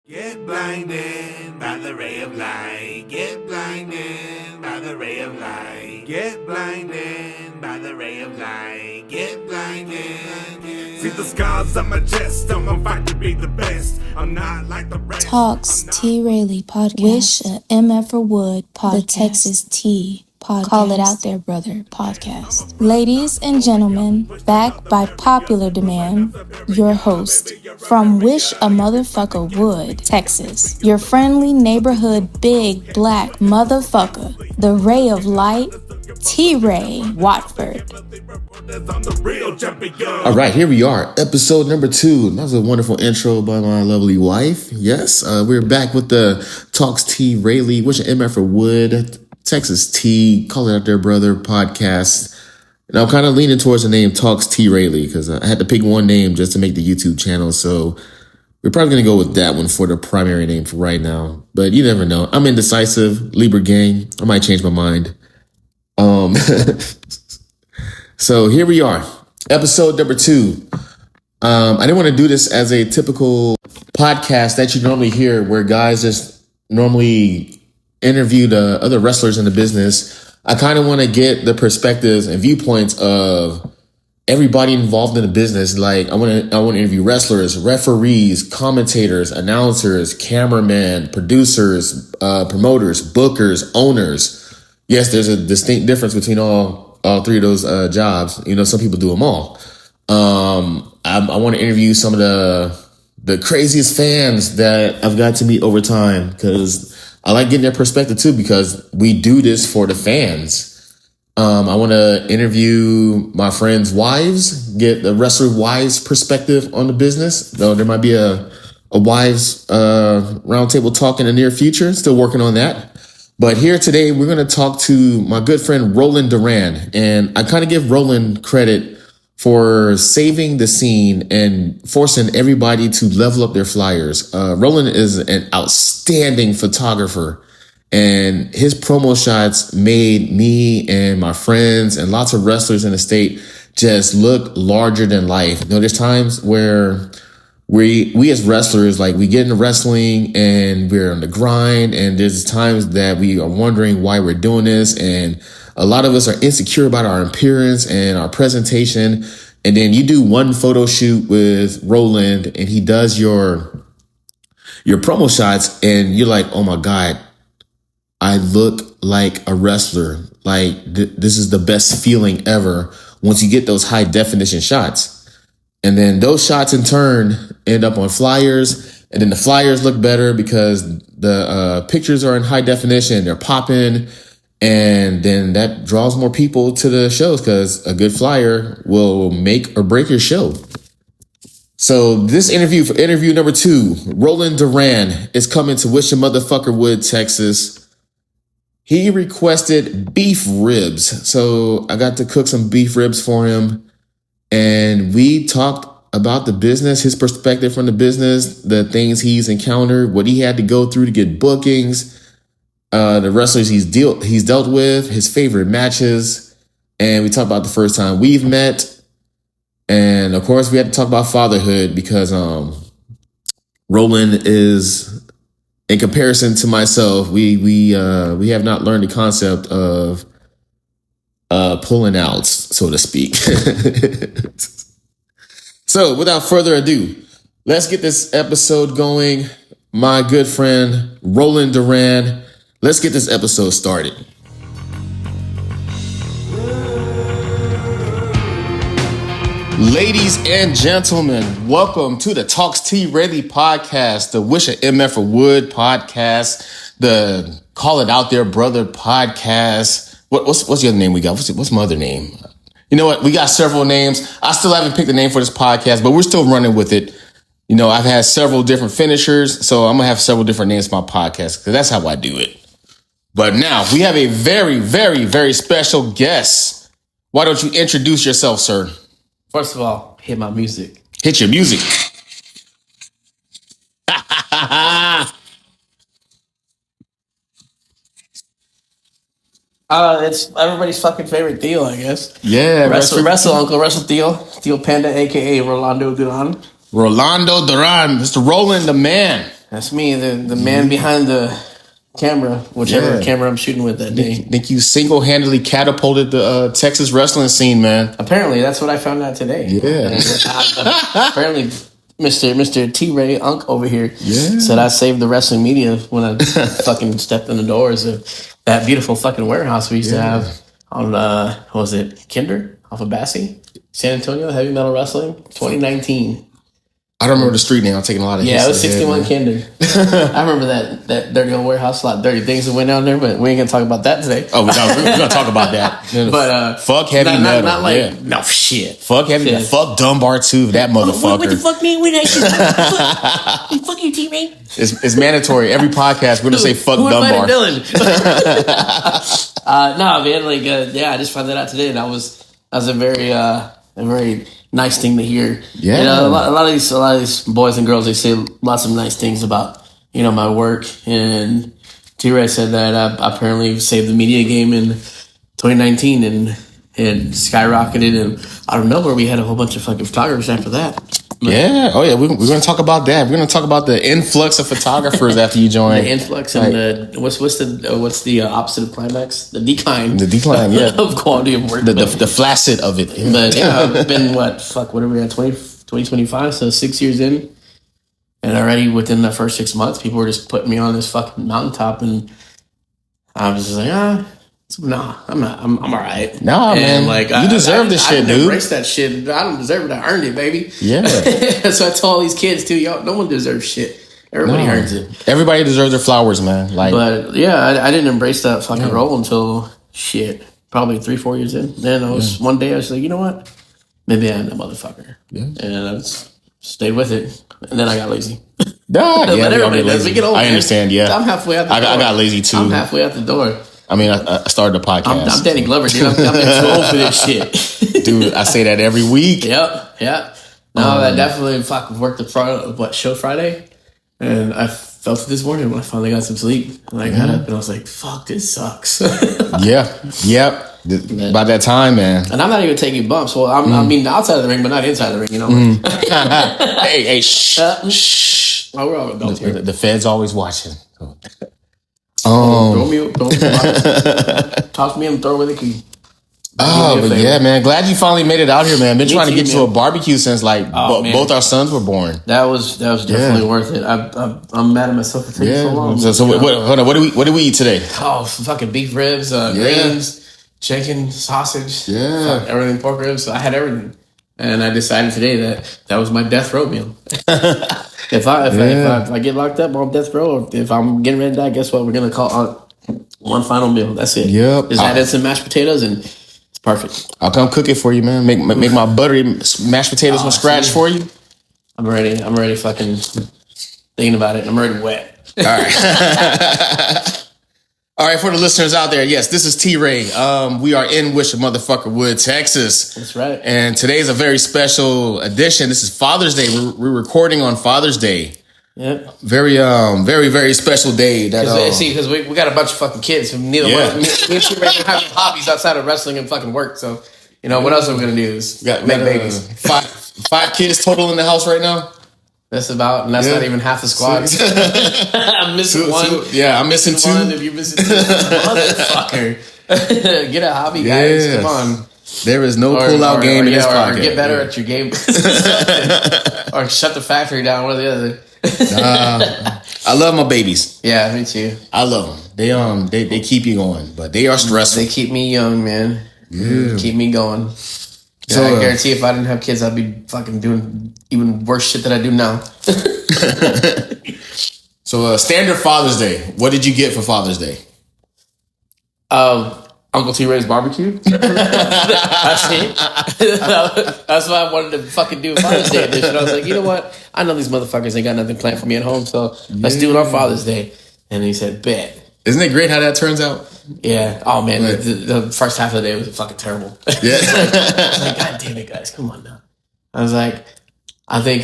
Get blinded by the ray of light. Get blinded by the ray of light. Get blinded by the ray of light. Get blinded. See the scars on my chest. I'm gonna fight to be the best. I'm not like the rest. Talks T. Rayleigh podcast. Wish a MF or Wood podcast. The Texas T podcast. Call It Out There Brother podcast. Ladies and gentlemen, back by popular demand, your host from Wish a Motherfucker Would, Texas. Your friendly neighborhood big black motherfucker. The ray of light, T-Ray Watford. All right, here we are, episode number 2. That was a wonderful intro by my lovely wife. Yes, we're back with the Talks T. Rayleigh, Wish an MF or Would, Texas T, Call It Out There Brother podcast. And I'm kind of leaning towards the name Talks T. Rayleigh because I had to pick one name just to make the YouTube channel. So we're probably going to go with that one for the primary name for right now. But you never know. I'm indecisive, Libra gang. I might change my mind. So here we are, episode number 2. I didn't want to do this as a typical podcast that you normally hear where guys just normally interview the other wrestlers in the business. I kind of want to get the perspectives and viewpoints of everybody involved in the business. Like I want to interview wrestlers, referees, commentators, announcers, cameramen, producers, promoters, bookers, owners. Yes, there's a distinct difference between all 3 of those jobs. You know, some people do them all. I want to interview some of the craziest fans that I've got to meet over time because I like getting their perspective too because we do this for the fans. I want to interview my friends' wives, get the wrestler wives' perspective on the business. Though there might be a wives roundtable talk in the near future. Still working on that. But here today, we're going to talk to my good friend, Roland Duran. And I kind of give Roland credit for saving the scene and forcing everybody to level up their flyers. Roland is an outstanding photographer. And his promo shots made me and my friends and lots of wrestlers in the state just look larger than life. You know, there's times where we as wrestlers, like we get into wrestling and we're on the grind, and there's times that we are wondering why we're doing this. And a lot of us are insecure about our appearance and our presentation. And then you do one photo shoot with Roland and he does your promo shots and you're like, oh my God, I look like a wrestler. Like this is the best feeling ever once you get those high definition shots. And then those shots in turn end up on flyers, and then the flyers look better because the pictures are in high definition, they're popping, and then that draws more people to the shows because a good flyer will make or break your show. So this interview for interview number 2, Roland Duran is coming to Wish a Motherfucker Would, Texas. He requested beef ribs, so I got to cook some beef ribs for him. And we talked about the business, his perspective from the business, the things he's encountered, what he had to go through to get bookings, the wrestlers he's dealt with, his favorite matches. And we talked about the first time we've met. And of course, we had to talk about fatherhood because Roland is, in comparison to myself, we have not learned the concept of pulling outs, so to speak. So without further ado, let's get this episode going. My good friend, Roland Duran, let's get this episode started. Ladies and gentlemen, welcome to the Talks T. Rayleigh podcast, the Wish an MF or Would podcast, the Call It Out There Brother podcast. What's the other name we got? What's my other name? You know what? We got several names. I still haven't picked a name for this podcast, but we're still running with it. You know, I've had several different finishers, so I'm going to have several different names for my podcast because that's how I do it. But now we have a very, very, very special guest. Why don't you introduce yourself, sir? First of all, hit my music. Hit your music. It's everybody's fucking favorite Theo, I guess. Yeah. Wrestle Uncle, Wrestle Theo Panda, a.k.a. Rolando Duran. Rolando Duran, Mr. Roland the man. That's me, the man behind the camera, whichever camera I'm shooting with that day. Think you single-handedly catapulted the Texas wrestling scene, man. Apparently, that's what I found out today. Yeah. Apparently, Mr. T-Ray Unk over here said I saved the wrestling media when I fucking stepped in the doors of that beautiful fucking warehouse we used to have on, what was it, Kinder? Off of Bassie? San Antonio, Heavy Metal Wrestling, 2019. I don't remember the street name. I'm taking a lot of hits. Yeah, it was 61 Kinder. I remember that dirty old warehouse, a lot of dirty things that went down there, but we ain't gonna talk about that today. Oh, we're gonna talk about that. But fuck heavy metal. Not like no shit. Fuck heavy metal. Fuck Dunbar too. That motherfucker. What the fuck, man? What that fuck you, teammate. It's mandatory. Every podcast we're gonna say fuck Dunbar. Dylan? No, man. Like, I just found that out today, and that was a very nice thing to hear. Yeah, you know, a lot of these boys and girls, they say lots of nice things about my work. And T-Ray said that I apparently saved the media game in 2019 and skyrocketed. And out of nowhere, we had a whole bunch of fucking photographers after that. Yeah. Oh yeah. We're going to talk about that. We're going to talk about the influx of photographers after you join. The influx and what's the opposite of climax? The decline. The decline. Yeah. Of quality of work. The flacid of it. Yeah. But I've been what are we at 2025? So 6 years in, and already within the first 6 months, people were just putting me on this fucking mountaintop, and I was just like, nah, I'm not. I'm all right. Nah, and man. Like you deserve this shit, dude. Embrace that shit. I don't deserve it. I earned it, baby. Yeah. So I told all these kids too. Y'all, no one deserves shit. Everybody earns it. Everybody deserves their flowers, man. Like, but yeah, I didn't embrace that fucking role until probably 3-4 years in. Then one day I was like, you know what? Maybe I am that motherfucker. Yeah. And I just stayed with it. And then I got lazy. Nah, yeah, everybody does. We get older. I understand. Yeah, I'm halfway out the door. I got lazy too. I'm halfway out the door. I mean, I started the podcast. I'm Danny Glover, dude. I'm too old for this shit. Dude, I say that every week. Yep. No, that definitely fucking worked show Friday. And I felt it this morning when I finally got some sleep. And I got up and I was like, fuck, this sucks. Yep. By that time, man. And I'm not even taking bumps. Well, I mean, outside of the ring, but not inside the ring, you know? Hey, shh. Oh, we're all adults here. The Fed's always watching. Talk to me and throw away the key. But yeah, man. Glad you finally made it out here, man. Been trying to get to a barbecue since both our sons were born. That was definitely worth it. I'm mad at myself for taking so long. So what do we eat today? Oh, some fucking beef ribs, greens, chicken, sausage, everything, pork ribs. I had everything, and I decided today that was my death row meal. If I get locked up on death row, or if I'm getting ready to die, guess what? We're gonna call one final meal. That's it. Yep. Just add in some mashed potatoes and it's perfect. I'll come cook it for you, man. Make my buttery mashed potatoes from scratch for you. I'm ready. Fucking thinking about it. I'm ready wet. All right. All right, for the listeners out there, yes, this is T-Ray. We are in Wish a Motherfucker Would, Texas. That's right. And today's a very special edition. This is Father's Day. We're recording on Father's Day. Yep. Very, very special day. Because we got a bunch of fucking kids. And neither one of me and T-Ray don't have hobbies outside of wrestling and fucking work. So, what else are we going to do is make babies. Five kids total in the house right now. That's not even half the squad. I'm missing one. I'm missing two. If you're missing two, motherfucker. Get a hobby, guys. Come on. There is no pull-out game in this podcast. Or get better at your game. Or shut the factory down, one or the other. I love my babies. Yeah, me too. I love them. They keep you going, but they are stressful. They keep me young, man. Yeah. Keep me going. So, I guarantee if I didn't have kids, I'd be fucking doing even worse shit than I do now. So, standard Father's Day. What did you get for Father's Day? Uncle T-Ray's barbecue. That's it. That's why I wanted to fucking do a Father's Day edition. I was like, you know what? I know these motherfuckers ain't got nothing planned for me at home, so let's do it on Father's Day. And he said, bet. Isn't it great how that turns out? Yeah. Oh, man. The first half of the day was fucking terrible. Yeah. I was like, God damn it, guys. Come on now. I was like, I think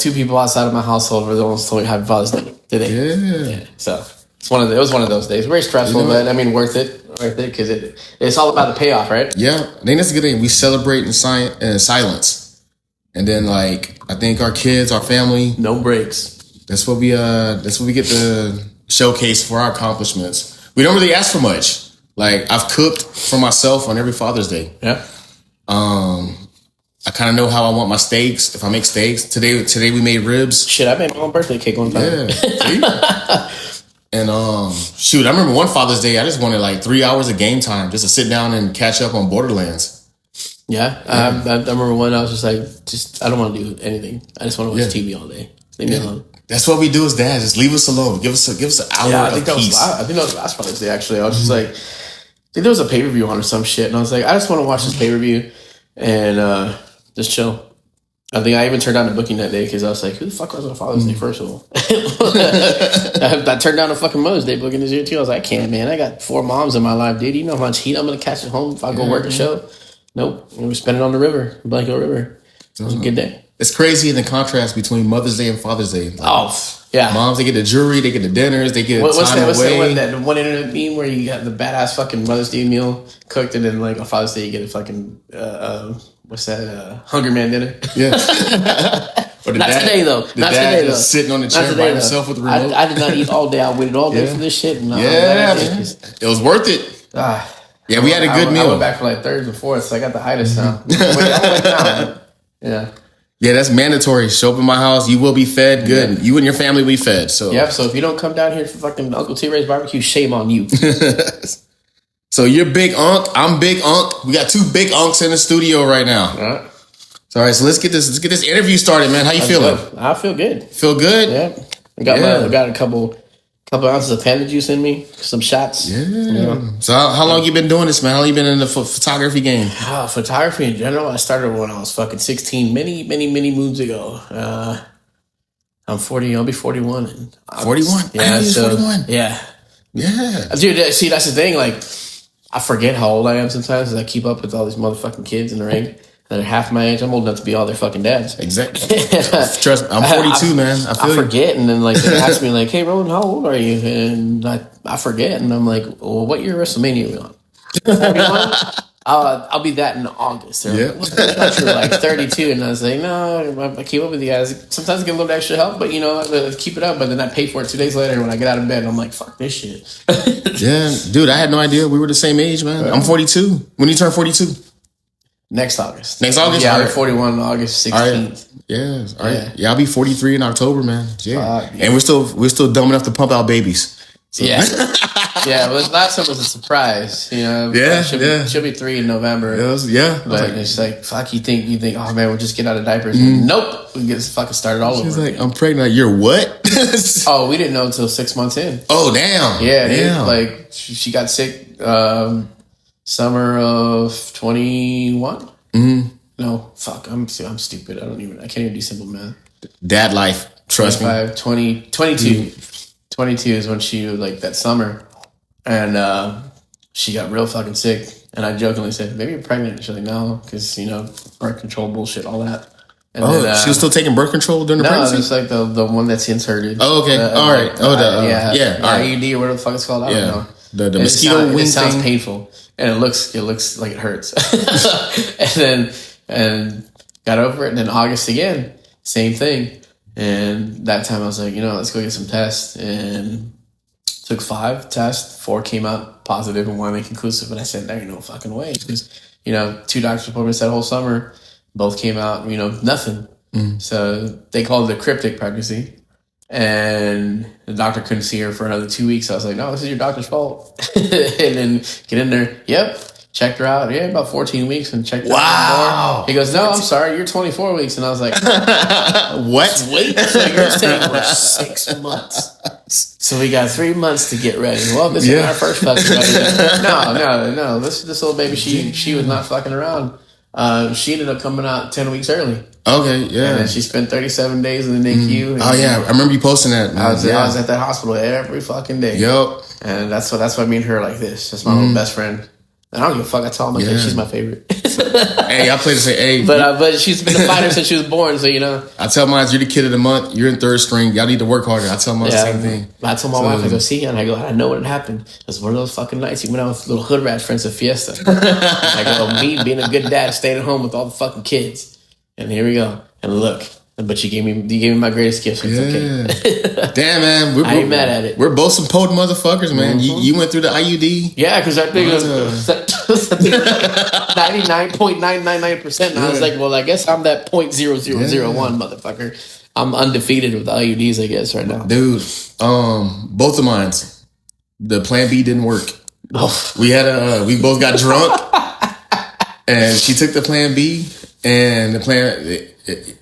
2 people outside of my household were the ones told me Happy Father's Day today. Yeah. So it was one of those days. Very stressful, but I mean, worth it. Because it's all about the payoff, right? Yeah. I think that's a good thing. We celebrate in silence. And then, I think our kids, our family. No breaks. That's what we get to showcase for our accomplishments. We don't really ask for much. Like, I've cooked for myself on every Father's Day. Yeah. I kind of know how I want my steaks. If I make steaks today we made ribs. Shit, I made my own birthday cake one time. Yeah. And shoot, I remember one Father's Day, I just wanted like 3 hours of game time just to sit down and catch up on Borderlands. Yeah. I remember one. I was just like, I don't want to do anything. I just want to watch TV all day. Leave me alone. That's what we do as dads. Just leave us alone. Give us an hour of peace. I think that was last Father's Day. Actually, I was just like, I think there was a pay-per-view on or some shit, and I was like, I just want to watch this pay-per-view and just chill. I think I even turned down the booking that day because I was like, who the fuck was on Father's Day, first of all? I turned down a fucking Mother's Day booking this year, too. I was like, I can't, man. I got 4 moms in my life, dude. You know how much heat I'm going to catch at home if I go work a show? Nope. We spent it on the river, Blanco River. It was a good day. It's crazy in the contrast between Mother's Day and Father's Day. Like, yeah. Moms, they get the jewelry, they get the dinners, they get what's time away. that one internet meme where you got the badass fucking Mother's Day meal cooked and then like on Father's Day you get a fucking Hunger Man dinner? Yeah. Not today though. Just sitting on the chair by himself with the remote. I did not eat all day. I waited all day for this shit. And it was worth it. Yeah, we had a good meal. I went back for like thirds and fourths, so I got the itis now. I'm now. Yeah. Yeah, that's mandatory. Show up in my house. You will be fed good. You and your family will be fed. So so if you don't come down here for fucking Uncle T-Ray's barbecue, shame on you. So you're Big Unc. I'm Big Unc. We got 2 Big Uncs in the studio right now. All right. So let's get this interview started, man. How you feeling? Good. I feel good. Feel good? Yeah. I got a couple ounces of panda juice in me, some shots. Yeah. So how long you been doing this, man? How long you been in the photography game? Photography in general, I started when I was fucking 16, many moons ago. I'm 40. I'll be 41. 41? Yeah. So 41. Yeah. Yeah. Dude, see, that's the thing. Like, I forget how old I am sometimes as I keep up with all these motherfucking kids in the ring that are half my age. I'm old enough to be all their fucking dads. Exactly. Trust me, I'm 42, man. I forget, and then like they ask me like, "Hey, Roland, how old are you?" And I forget, and I'm like, "Well, what year WrestleMania are we on?" 41? I'll be that in August. They're like, "You're like 32," and I was like, "No, I keep up with you guys. Sometimes I get a little extra help, but you know, I keep it up. But then I pay for it 2 days later when I get out of bed. And I'm like, fuck this shit." Yeah, dude, I had no idea we were the same age, man. I'm 42. When you turn 42? Next August. Yeah, I'll be 41 on August 16th. All right. Yeah, all right. Yeah, I'll be 43 in October, man. Yeah. And we're still dumb enough to pump out babies. So. Yeah. Yeah, well, last time was a surprise, you know. She'll be 3 in November. But it's like, fuck, you think, oh man, we'll just get out of diapers. Nope. We get fucking started all over. She's like, I'm pregnant. You're what? Oh, we didn't know until 6 months in. Oh, damn. Yeah, damn. Like she got sick summer of 21. No, fuck, I'm stupid. I can't even do simple math. Dad life, trust me. 22. 22 is when she, like, that summer, and she got real fucking sick. And I jokingly said, "Maybe you're pregnant." And she's like, "No," because, you know, birth control bullshit, all that. And then, she was still taking birth control during the pregnancy? No, it's like the one that's inserted. Oh, okay. All right. All right. IUD or whatever the fuck it's called. I don't know. The mosquito wing thing. It sounds painful. And it looks like it hurts. and got over it. And then August again, same thing. And that time I was like, let's go get some tests. And took 5 tests. 4 came out positive and 1 inconclusive. And I said, there ain't no fucking way. Because, 2 doctor's appointments that whole summer, both came out, nothing. So they called it a cryptic pregnancy. And the doctor couldn't see her for another 2 weeks. So I was like, no, this is your doctor's fault. And then get in there. Yep. Checked her out. Yeah, about 14 weeks and checked her out more. He goes, no, I'm sorry. You're 24 weeks. And I was like, what? Wait. So you're saying we're 6 months. So we got 3 months to get ready. Well, this is our first fucking ready. No. This little baby, she was not fucking around. She ended up coming out 10 weeks early. Okay, yeah. And then she spent 37 days in the NICU. Oh, yeah. I remember you posting that. I was at that hospital every fucking day. Yep. And that's why me and her are like this. That's my little best friend. And I don't give a fuck. I tell my kid she's my favorite. Hey, I play to say, hey. But she's been a fighter since she was born, so I tell mine, you're the kid of the month. You're in 3rd string. Y'all need to work harder. I tell mine the same thing. I told my wife, I go, see, and I go, I know what happened. It was one of those fucking nights. He went out with little hood rat friends at Fiesta. I go, me being a good dad, staying at home with all the fucking kids. And here we go. And look, But you gave me my greatest gift, so it's okay. Damn, man. I ain't mad at it. We're both some potent motherfuckers, man. You went through the IUD. Yeah, because that thing was 99.999%. And I was like, well, I guess I'm that 0.0001 motherfucker. I'm undefeated with the IUDs, I guess, right now. Dude, both of mine. The Plan B didn't work. Oh. We both got drunk, and she took the Plan B, and the plan, it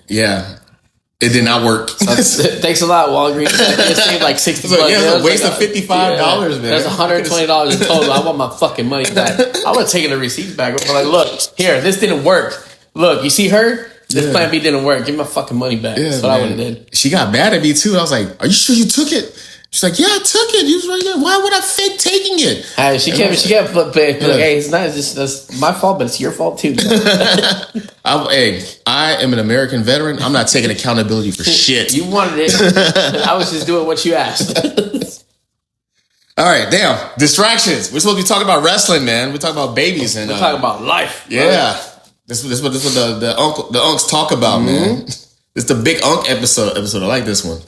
did not work. Thanks a lot, Walgreens. It saved like $60. So, it was a waste of $55, man. That's $120 in total. I want my fucking money back. I would have taken the receipts back. I'm like, look, here, this didn't work. Look, you see her? This Plan B didn't work. Give me my fucking money back. That's what I would have did. She got mad at me too. I was like, "Are you sure you took it?" She's like, "Yeah, I took it. You was right there. Why would I fake taking it?" She kept like, "Hey, it's not just that's my fault, but it's your fault too." I am an American veteran. I'm not taking accountability for shit. You wanted it. I was just doing what you asked. All right, damn. Distractions. We're supposed to be talking about wrestling, man. We're talking about babies and we're talking about life. Yeah. Right? This is what the unks talk about, man. It's the big unk episode. I like this one.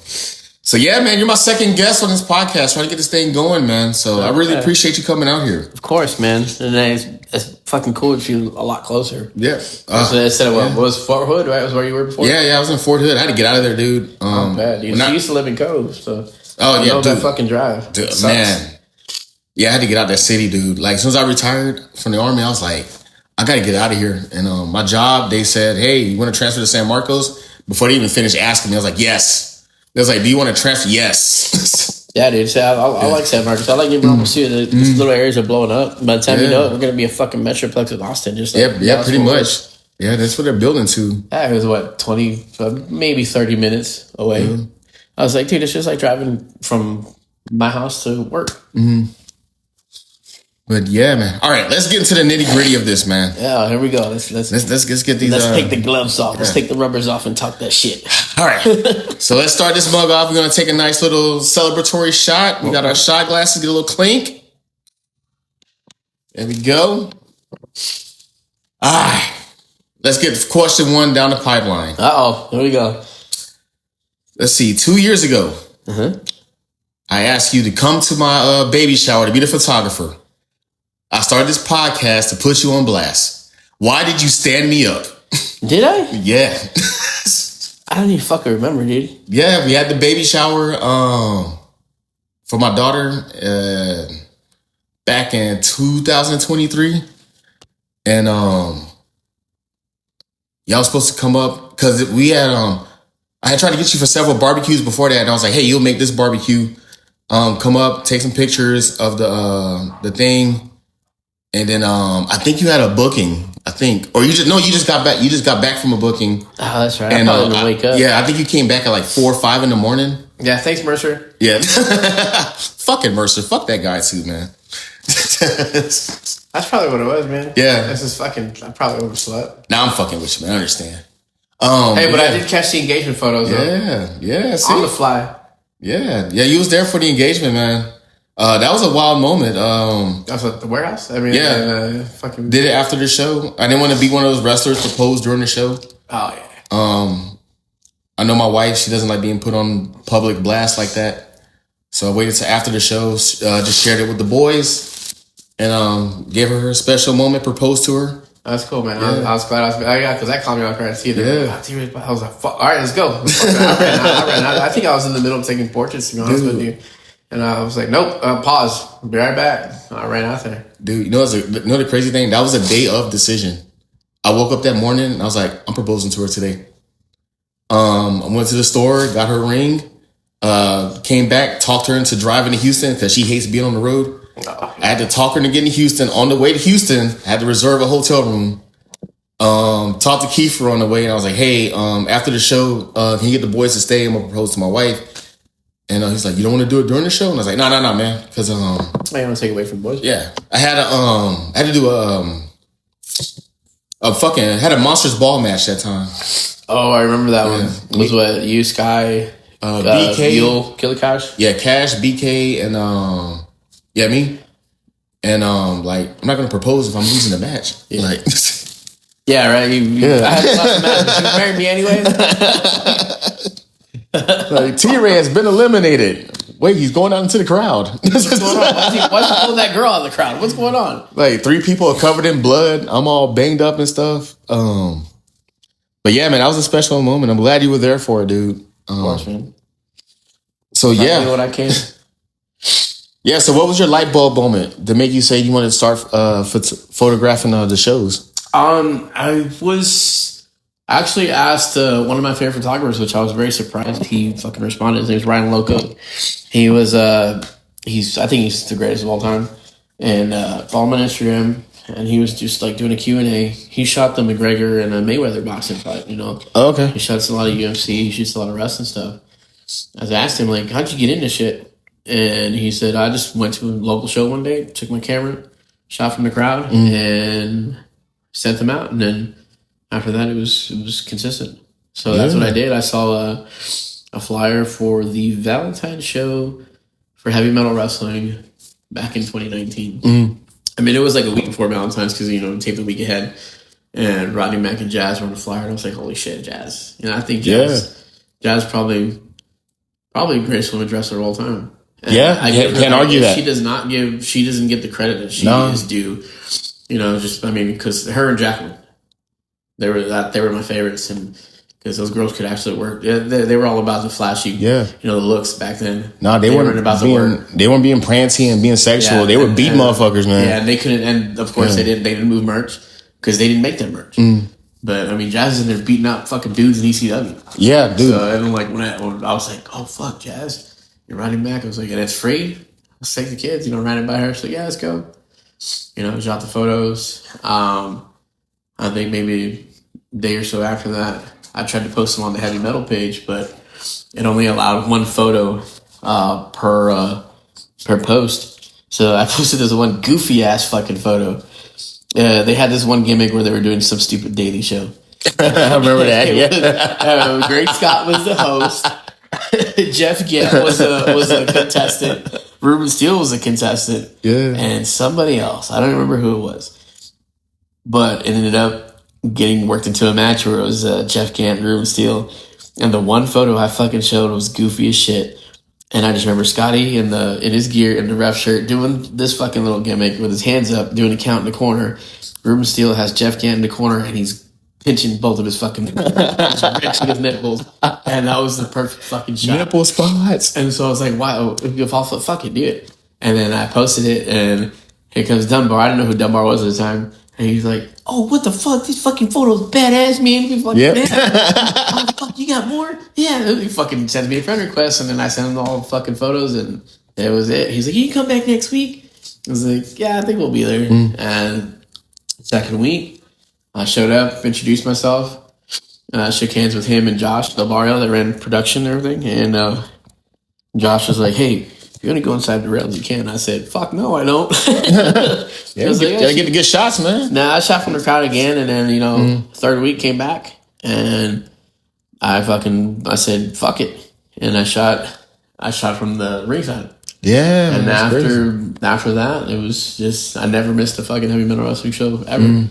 So yeah, man, you're my second guest on this podcast, trying to get this thing going, man. So I really appreciate you coming out here. Of course, man. And it's fucking cool to feel a lot closer. Yeah. So I said, what was Fort Hood, right? Was where you were before? Yeah, I was in Fort Hood. I had to get out of there, dude. Bad. You used to live in Cove, so I know that fucking drive. Dude, man. Yeah, I had to get out that city, dude. Like, as soon as I retired from the Army, I was like, I got to get out of here. And my job, they said, hey, you want to transfer to San Marcos? Before they even finished asking me, I was like, yes. They was like, do you want to transfer? Yes. Yeah, dude. So I like San Marcos. I like New Orleans too. These little areas are blowing up. By the time you know it, we're going to be a fucking metroplex with Austin. Just like, pretty much. Yeah, that's what they're building to. Yeah, it was what, 20, maybe 30 minutes away. Mm-hmm. I was like, dude, it's just like driving from my house to work. Mm-hmm. But yeah, man. All right, let's get into the nitty gritty of this, man. Yeah, here we go. Let's get these. Let's take the gloves off. Let's take the rubbers off and talk that shit. All right. So let's start this mug off. We're gonna take a nice little celebratory shot. We got our shot glasses. Get a little clink. There we go. All right. Let's get question one down the pipeline. Here we go. Let's see. 2 years ago, I asked you to come to my baby shower to be the photographer. I started this podcast to put you on blast. Why did you stand me up? Did I? Yeah. I don't even fucking remember, dude. Yeah, we had the baby shower for my daughter back in 2023. And y'all was supposed to come up because we had I had tried to get you for several barbecues before that, and I was like, hey, you'll make this barbecue. Come up, take some pictures of the thing. And then I think you had a booking. I think, or you just got back. You just got back from a booking. Oh, that's right. And I probably didn't wake up. Yeah, I think you came back at like 4 or 5 in the morning. Yeah, thanks, Mercer. Yeah, fucking Mercer. Fuck that guy too, man. That's probably what it was, man. Yeah, this is fucking. I probably overslept. Now I'm fucking with you, man. I understand. Hey, but I did catch the engagement photos. Yeah. See? On the fly. Yeah. You was there for the engagement, man. That was a wild moment. That's at the warehouse? I mean, fucking did it after the show. I didn't want to be one of those wrestlers to pose during the show. Oh, yeah. I know my wife, she doesn't like being put on public blast like that. So I waited till after the show, just shared it with the boys, and gave her a special moment, proposed to her. That's cool, man. Yeah. I was glad because that caught me off guard. Yeah. I was like, fuck. All right, let's go. I ran out. I think I was in the middle of taking portraits, to be honest with you. And I was like, nope, pause. I'll be right back. I ran out there. Dude, you know the crazy thing? That was a day of decision. I woke up that morning and I was like, I'm proposing to her today. I went to the store, got her ring, came back, talked her into driving to Houston because she hates being on the road. Oh. I had to talk her into getting to Houston. On the way to Houston, I had to reserve a hotel room. Talked to Kiefer on the way and I was like, hey, after the show, can you get the boys to stay? I'm going to propose to my wife. And he's like, you don't want to do it during the show? And I was like, no, man. Because I don't want to take away from the boys. Yeah. I had to do had a Monsters Ball match that time. Oh, I remember that one. It was what, you, Sky, BK, Yule, Killer Cash? Yeah, Cash, BK, and me. And I'm not gonna propose if I'm losing the match. Yeah. Like Yeah, right. I had lots of matches. You married me anyway. Like, T-Ray has been eliminated. Wait, he's going out into the crowd. What's going on? Why's he pulling that girl out of the crowd? What's going on? Like 3 people are covered in blood. I'm all banged up and stuff. But yeah, man, that was a special moment. I'm glad you were there for it, dude. Of course, man. So yeah, what I can. Yeah. So what was your light bulb moment to make you say you wanted to start photographing the shows? I was actually asked one of my favorite photographers, which I was very surprised. He fucking responded. His name's Ryan Loco. He was I think he's the greatest of all time. And follow him on Instagram. And he was just like doing a Q&A. He shot the McGregor and a Mayweather boxing fight, you know. Oh, okay. He shoots a lot of UFC. He shoots a lot of wrestling stuff. I asked him, like, how'd you get into shit? And he said, I just went to a local show one day, took my camera, shot from the crowd, and sent them out. And then after that, it was consistent. So that's what I did. I saw a flyer for the Valentine's show for heavy metal wrestling back in 2019. I mean, it was like a week before Valentine's because, you know, taped a week ahead. And Rodney Mack and Jazz were on the flyer. And I was like, holy shit, Jazz. You know, I think Jazz probably the greatest women's wrestler of all time. And I can't argue that. She doesn't get the credit that she is due. You know, because her and Jacqueline, they were my favorites. And because those girls could actually work. They were all about the flashy, you know, the looks back then. No, they weren't about the work. They weren't being prancy and being sexual. Yeah, they were beat motherfuckers, man. Yeah, and they couldn't. And of course, they didn't move merch because they didn't make that merch. But I mean, Jazz is in there beating up fucking dudes in ECW. Yeah, dude. So and like when I was like, oh fuck, Jazz, you're riding back. I was like, and it's free. Let's take the kids. You know, ran it by her. So yeah, let's go. You know, shot the photos. I think maybe a day or so after that, I tried to post them on the heavy metal page, but it only allowed 1 photo per post. So I posted this one goofy ass fucking photo. They had this one gimmick where they were doing some stupid daily show. I remember that. Great Scott was the host. Jeff Gett was a contestant. Ruben Steele was a contestant. Yeah. And somebody else. I don't remember who it was. But it ended up getting worked into a match where it was Jeff Gant and Ruben Steele. And the one photo I fucking showed was goofy as shit. And I just remember Scotty in his gear in the ref shirt doing this fucking little gimmick with his hands up, doing a count in the corner. Ruben Steele has Jeff Gant in the corner and he's pinching both of his fucking wrenching his nipples. And that was the perfect fucking shot. Nipple spots. And so I was like, wow, if I'll fuck it, do it. And then I posted it and here comes Dunbar. I didn't know who Dunbar was at the time. And he's like, oh, what the fuck? This fucking photo's badass, man. Oh, fuck, you got more? Yeah. He fucking sends me a friend request, and then I send him all the fucking photos, and that was it. He's like, you can come back next week? I was like, yeah, I think we'll be there. And second week, I showed up, introduced myself, shook hands with him and Josh Del Barrio that ran production and everything. And Josh was like, hey, if you want to go inside the rails, you can. I said, fuck no, I don't. Gotta get the good shots, man. Nah, I shot from the crowd again, and then, third week came back, and I said, fuck it. And I shot from the ringside. Yeah. And after that, it was just, I never missed a fucking heavy metal wrestling show ever.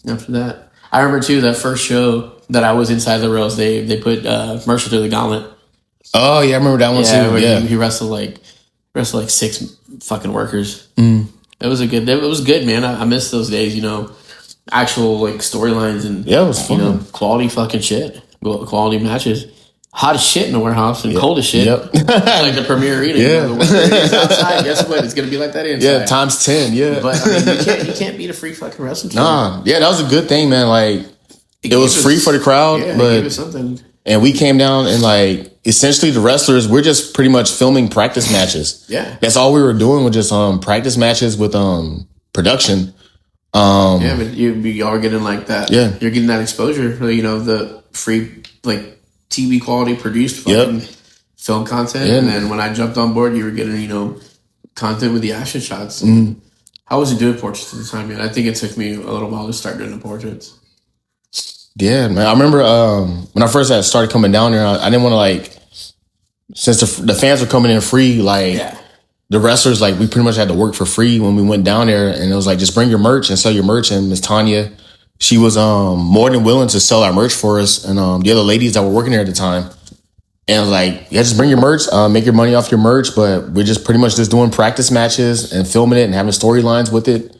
After that. I remember, too, that first show that I was inside the rails, they put Mercer through the gauntlet. Oh, yeah, I remember that one, too. Yeah. He wrestled like 6 fucking workers. It was good, man. I miss those days, you know, actual like storylines and it was fun. You know, quality fucking shit, quality matches. Hot as shit in the warehouse and cold as shit. Yep. Like the Premier Arena. Yeah. You know, outside, guess what? It's gonna be like that inside. Yeah, times 10. Yeah. But I mean, you can't beat a free fucking wrestling show. Nah, yeah, that was a good thing, man. Like it was free for the crowd, but it was something. And we came down and like essentially the wrestlers, we're just pretty much filming practice matches. Yeah. That's all we were doing was just practice matches with production. Yeah, but you are getting like that. Yeah. You're getting that exposure, you know, the free like TV quality produced fucking film content. Yeah. And then when I jumped on board, you were getting, you know, content with the action shots. How was it doing portraits at the time, man? I think it took me a little while to start doing the portraits. Yeah, man. I remember when I first started coming down there, I didn't want to like, since the fans were coming in free, like the wrestlers, like we pretty much had to work for free when we went down there, and it was like just bring your merch and sell your merch. And Miss Tanya, she was more than willing to sell our merch for us, and the other ladies that were working there at the time. And like, yeah, just bring your merch, make your money off your merch, but we're just pretty much just doing practice matches and filming it and having storylines with it.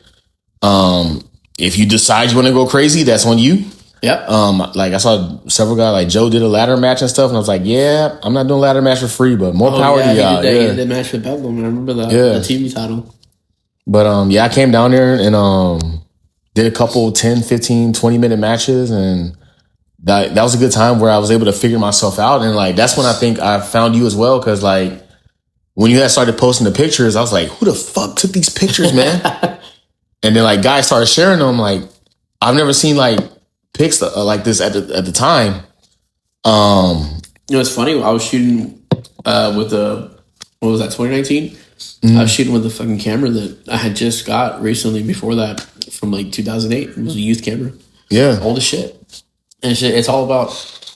If you decide you want to go crazy, that's on you. Yep. Like I saw several guys, like Joe did a ladder match and stuff, and I was like, yeah, I'm not doing ladder match for free, but more power to y'all. He did that match with Bedlam. I remember that. The TV title. But yeah, I came down there and did a couple 10, 15, 20-minute matches, and that was a good time where I was able to figure myself out. And like, that's when I think I found you as well. Cause like when you had started posting the pictures, I was like, who the fuck took these pictures, man? And then like guys started sharing them. Like, I've never seen like pics like this at the time. You know, it's funny. I was shooting with the, what was that, 2019? I was shooting with the fucking camera that I had just got recently before that from like 2008. It was a youth camera. Yeah. Old as shit. And shit, it's all about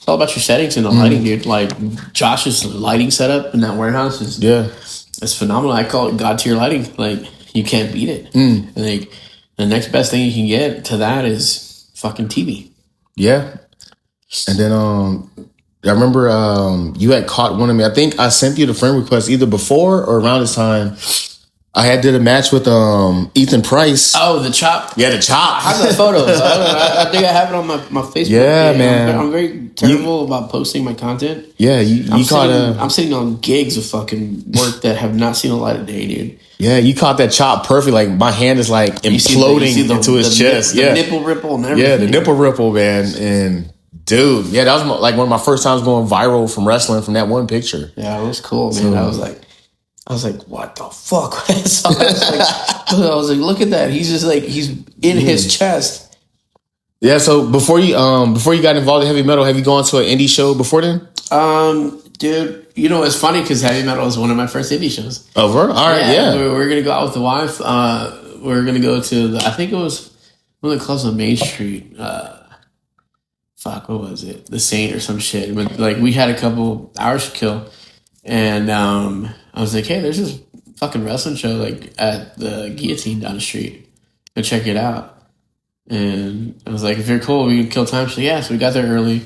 your settings and the lighting, dude. Like Josh's lighting setup in that warehouse is it's phenomenal. I call it God tier lighting. Like you can't beat it. And like the next best thing you can get to that is fucking TV. Yeah. And then I remember you had caught one of me. I think I sent you the friend request either before or around this time. I had did a match with Ethan Price. Oh, the chop. Yeah, the chop. I have that photo. I think I have it on my Facebook. Yeah, man. I'm very terrible about posting my content. Yeah, I'm sitting on gigs of fucking work that have not seen the light of day, dude. Yeah, you caught that chop perfect. Like my hand is like imploding into his chest. The nipple ripple and everything. Yeah, the nipple ripple, man. And dude, yeah, that was like one of my first times going viral from wrestling from that one picture. Yeah, it was cool, man. I was like, what the fuck? So I was like, look at that. He's just like, he's in his chest. Yeah. So before you got involved in heavy metal, have you gone to an indie show before then? Dude, you know, it's funny because heavy metal was one of my first indie shoes. Oh, all right, yeah. We're gonna go out with the wife. We're gonna go to I think it was one of the clubs on Main Street. What was it? The Saint or some shit. But like, we had a couple hours to kill, and I was like, hey, there's this fucking wrestling show like at the Guillotine down the street. Go check it out. And I was like, if you're cool, we can kill time. She's like, yeah. So we got there early,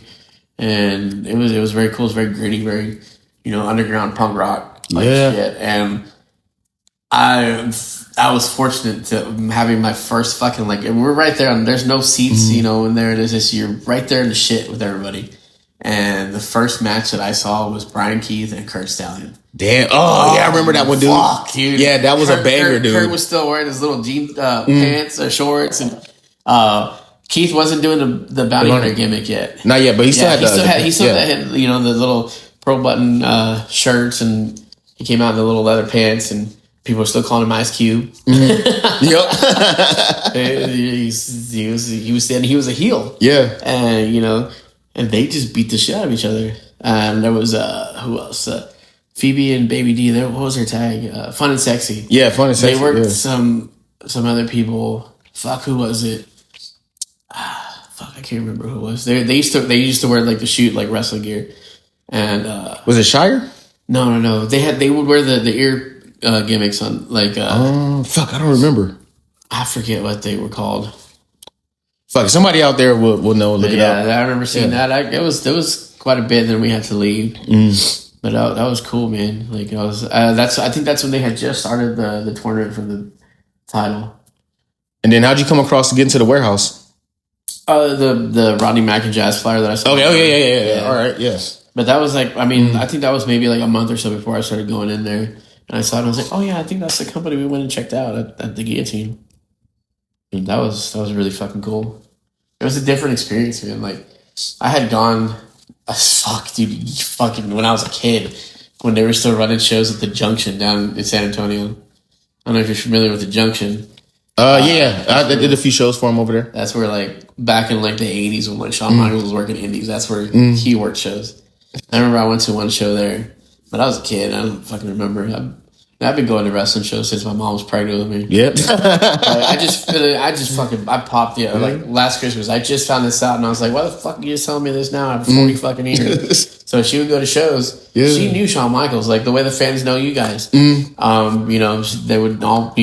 and it was very cool. It was very gritty, very, you know, underground punk rock like shit. And I was fortunate to having my first fucking, like, and we're right there, and there's no seats, you know, and there it is. Just, you're right there in the shit with everybody. And the first match that I saw was Brian Keith and Kurt Stallion. Damn. Oh, yeah, I remember that one, dude. Fuck, dude. Yeah, that was a banger, dude. Kurt was still wearing his little jean pants or shorts, and Keith wasn't doing the bounty hunter gimmick yet. Not yet, but he still had you know, the little pro button shirts, and he came out in the little leather pants, and people were still calling him Ice Cube. Yep. he was a heel. Yeah. And, you know, and they just beat the shit out of each other. And there was, who else? Phoebe and Baby D. What was her tag? Fun and Sexy. Yeah, Fun and Sexy. They worked some other people. Fuck, who was it? Fuck, I can't remember who it was. They used to wear like the shoot like wrestling gear. And was it Shire? No. They would wear the ear gimmicks on like. Fuck, I don't remember. I forget what they were called. Fuck, somebody out there will know. Look it up. Yeah, I remember seeing that. It was quite a bit. Then we had to leave. But that was cool, man. Like I think that's when they had just started the tournament for the title. And then how'd you come across to get into the warehouse? The Rodney Mack and Jazz flyer that I saw. Okay, yeah. All right, yes. But that was like, I mean, I think that was maybe like a month or so before I started going in there, and I saw it. And I was like, oh yeah, I think that's the company we went and checked out at the Guillotine. And that was really fucking cool. It was a different experience, man. Like I had gone. When I was a kid, when they were still running shows at the Junction down in San Antonio. I don't know if you're familiar with the Junction. Yeah. I did a few shows for him over there. That's where, like, back in, like, the 80s when, like, Shawn Michaels was working indies, that's where he worked shows. I remember I went to one show there, but I was a kid. I don't fucking remember. I've been going to wrestling shows since my mom was pregnant with me. Yep. I popped the like last Christmas. I just found this out, and I was like, "Why the fuck are you just telling me this now? I'm 40 fucking years." So she would go to shows. Yeah. She knew Shawn Michaels, like the way the fans know you guys. You know, they would all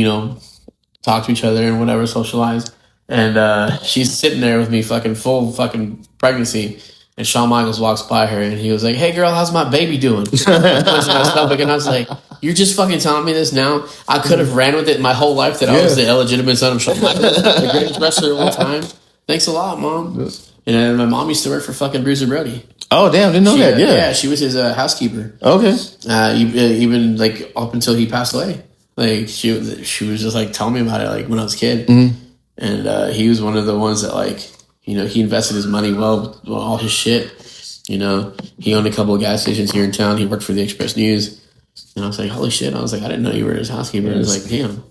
talk to each other and whatever, socialize. And she's sitting there with me fucking full fucking pregnancy. And Shawn Michaels walks by her and he was like, "Hey girl, how's my baby doing?" And I was like, "You're just fucking telling me this now? I could have ran with it my whole life that I was the illegitimate son of Shawn Michaels, the greatest wrestler of all time. Thanks a lot, Mom." And then my mom used to work for fucking Bruiser Brody. Oh damn, didn't know that. Yeah, she was his housekeeper. Okay. Even like up until he passed away, like she was just like telling me about it like when I was a kid, and he was one of the ones that like. He invested his money well with all his shit. He owned a couple of gas stations here in town. He worked for the Express News. And I was like, holy shit. I was like, I didn't know you were his housekeeper. I was like, damn.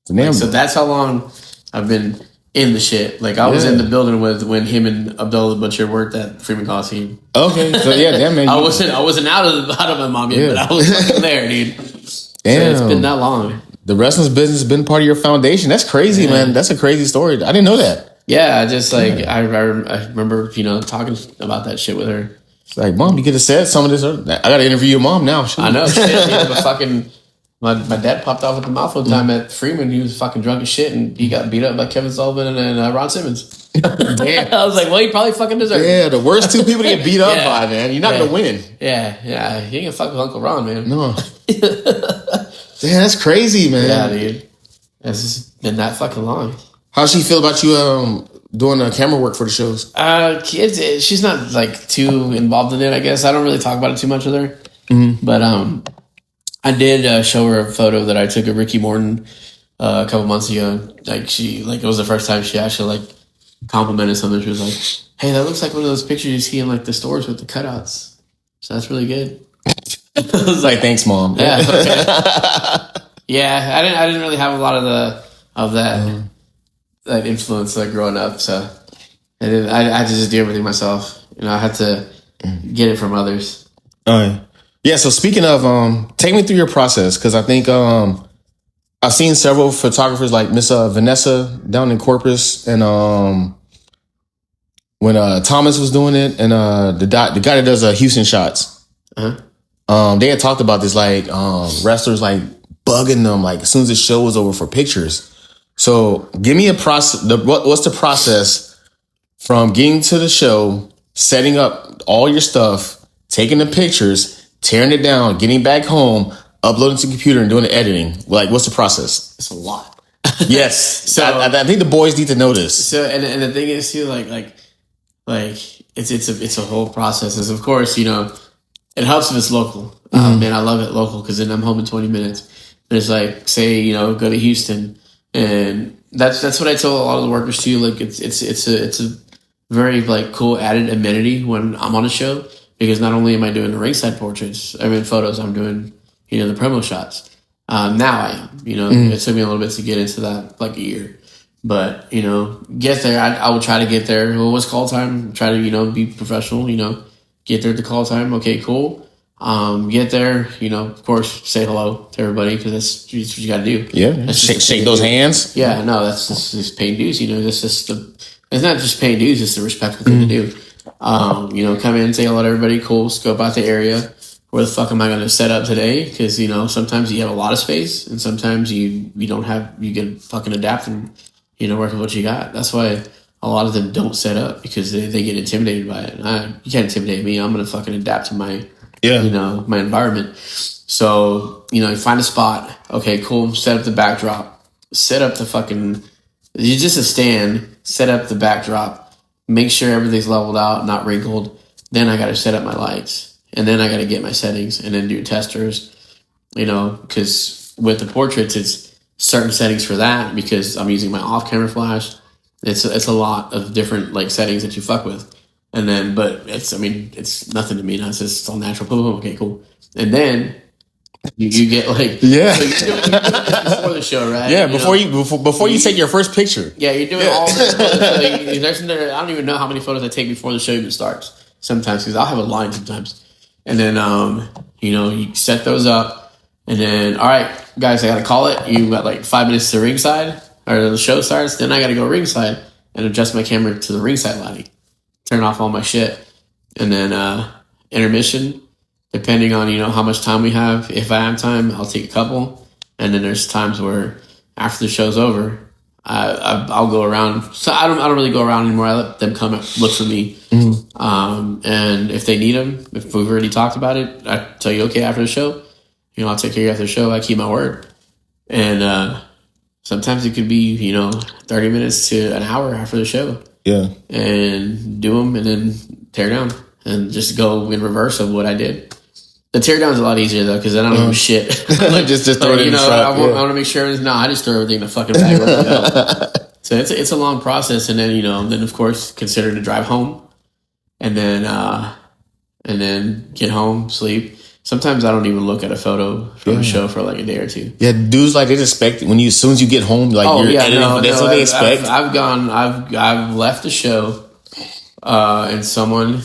Like, so that's how long I've been in the shit. Like, I was in the building when him and Abdullah the Butcher worked at Freeman Coliseum. Okay. So, yeah, damn, man. I wasn't out of my mom yet, but I was fucking there, dude. Damn. So it's been that long. The wrestling business has been part of your foundation. That's crazy, man. That's a crazy story. I didn't know that. Yeah, just like I remember, talking about that shit with her. It's like, Mom, you could have said some of this. I got to interview your mom now. I know. Shit, but fucking my dad popped off at the mouth one time at Freeman. He was fucking drunk as shit, and he got beat up by Kevin Sullivan and Ron Simmons. Damn. I was like, well, he probably fucking deserved it. Yeah, the worst two people to get beat up by, man. You're not gonna win. Yeah. He ain't gonna fuck with Uncle Ron, man. No. Damn, that's crazy, man. Yeah, dude. It's been that fucking long. How's she feel about you doing camera work for the shows? Kids, she's not like too involved in it, I guess. I don't really talk about it too much with her. But I did show her a photo that I took of Ricky Morton a couple months ago. It was the first time she actually like complimented something. She was like, "Hey, that looks like one of those pictures you see in like the stores with the cutouts. So that's really good." I was like, "Thanks, Mom." Yeah. Okay. Yeah, I didn't really have a lot of that influence like growing up, so I had to just do everything myself. I had to get it from others. Yeah. So speaking of, take me through your process, because I think I've seen several photographers like Miss Vanessa down in Corpus, and when Thomas was doing it, and the guy that does Houston shots, they had talked about this, like wrestlers like bugging them like as soon as the show was over for pictures. So give me a process. What's the process from getting to the show, setting up all your stuff, taking the pictures, tearing it down, getting back home, uploading to the computer, and doing the editing? Like, what's the process? It's a lot. Yes. So I think the boys need to know this. So and the thing is too, like it's a whole process. Is of course it helps if it's local. Man, I love it local because then I'm home in 20 minutes. And it's like, say go to Houston. And that's what I tell a lot of the workers too. Like it's a very like cool added amenity when I'm on a show, because not only am I doing the ringside portraits, photos, I'm doing the promo shots. Now I am. It took me a little bit to get into that, like a year, but get there. I will try to get there. Well, what's call time? Try to be professional. Get there at the call time. Okay, cool. Get there, of course, say hello to everybody, because that's what you got to do. Yeah, shake those hands. Yeah, no, that's just paying dues. That's just it's not just paying dues; it's the respectful thing to do. Come in, say hello to everybody. Cool, scope out the area. Where the fuck am I going to set up today? Because sometimes you have a lot of space, and sometimes you don't have. You can fucking adapt and work with what you got. That's why a lot of them don't set up, because they get intimidated by it. You can't intimidate me. I'm going to fucking adapt to my my environment. So, you find a spot. Okay, cool. Set up the backdrop. Set up the fucking, just a stand. Set up the backdrop. Make sure everything's leveled out, not wrinkled. Then I got to set up my lights. And then I got to get my settings and then do testers. Because with the portraits, it's certain settings for that, because I'm using my off-camera flash. It's a lot of different like settings that you fuck with. And then, but it's nothing to me now. It's just all natural. Boom, boom, okay, cool. And then you get like, so you're doing this before the show, right? Yeah, before you take your first picture. Yeah, you're doing all this. I don't even know how many photos I take before the show even starts. Sometimes, because I'll have a line sometimes. And then, you set those up. And then, all right, guys, I got to call it. You got like 5 minutes to ringside, or the show starts. Then I got to go ringside and adjust my camera to the ringside lighting. Turn off all my shit. And then intermission, depending on, how much time we have. If I have time, I'll take a couple. And then there's times where after the show's over, I'll go around. So I don't really go around anymore. I let them come look for me. And if they need them, if we've already talked about it, I tell you, okay, after the show, I'll take care of you after the show. I keep my word. And sometimes it could be, 30 minutes to an hour after the show. Yeah. And do them and then tear down and just go in reverse of what I did. The tear down's a lot easier though, because I don't know shit. Like, just throw it in the truck. I want to make sure. No, I just throw everything in the fucking bag. So it's a long process, and then then of course consider to drive home, and then get home, sleep. Sometimes I don't even look at a photo from a show for like a day or two. Yeah, dudes like they expect as soon as you get home, like editing. That's what they expect. I've left the show, and someone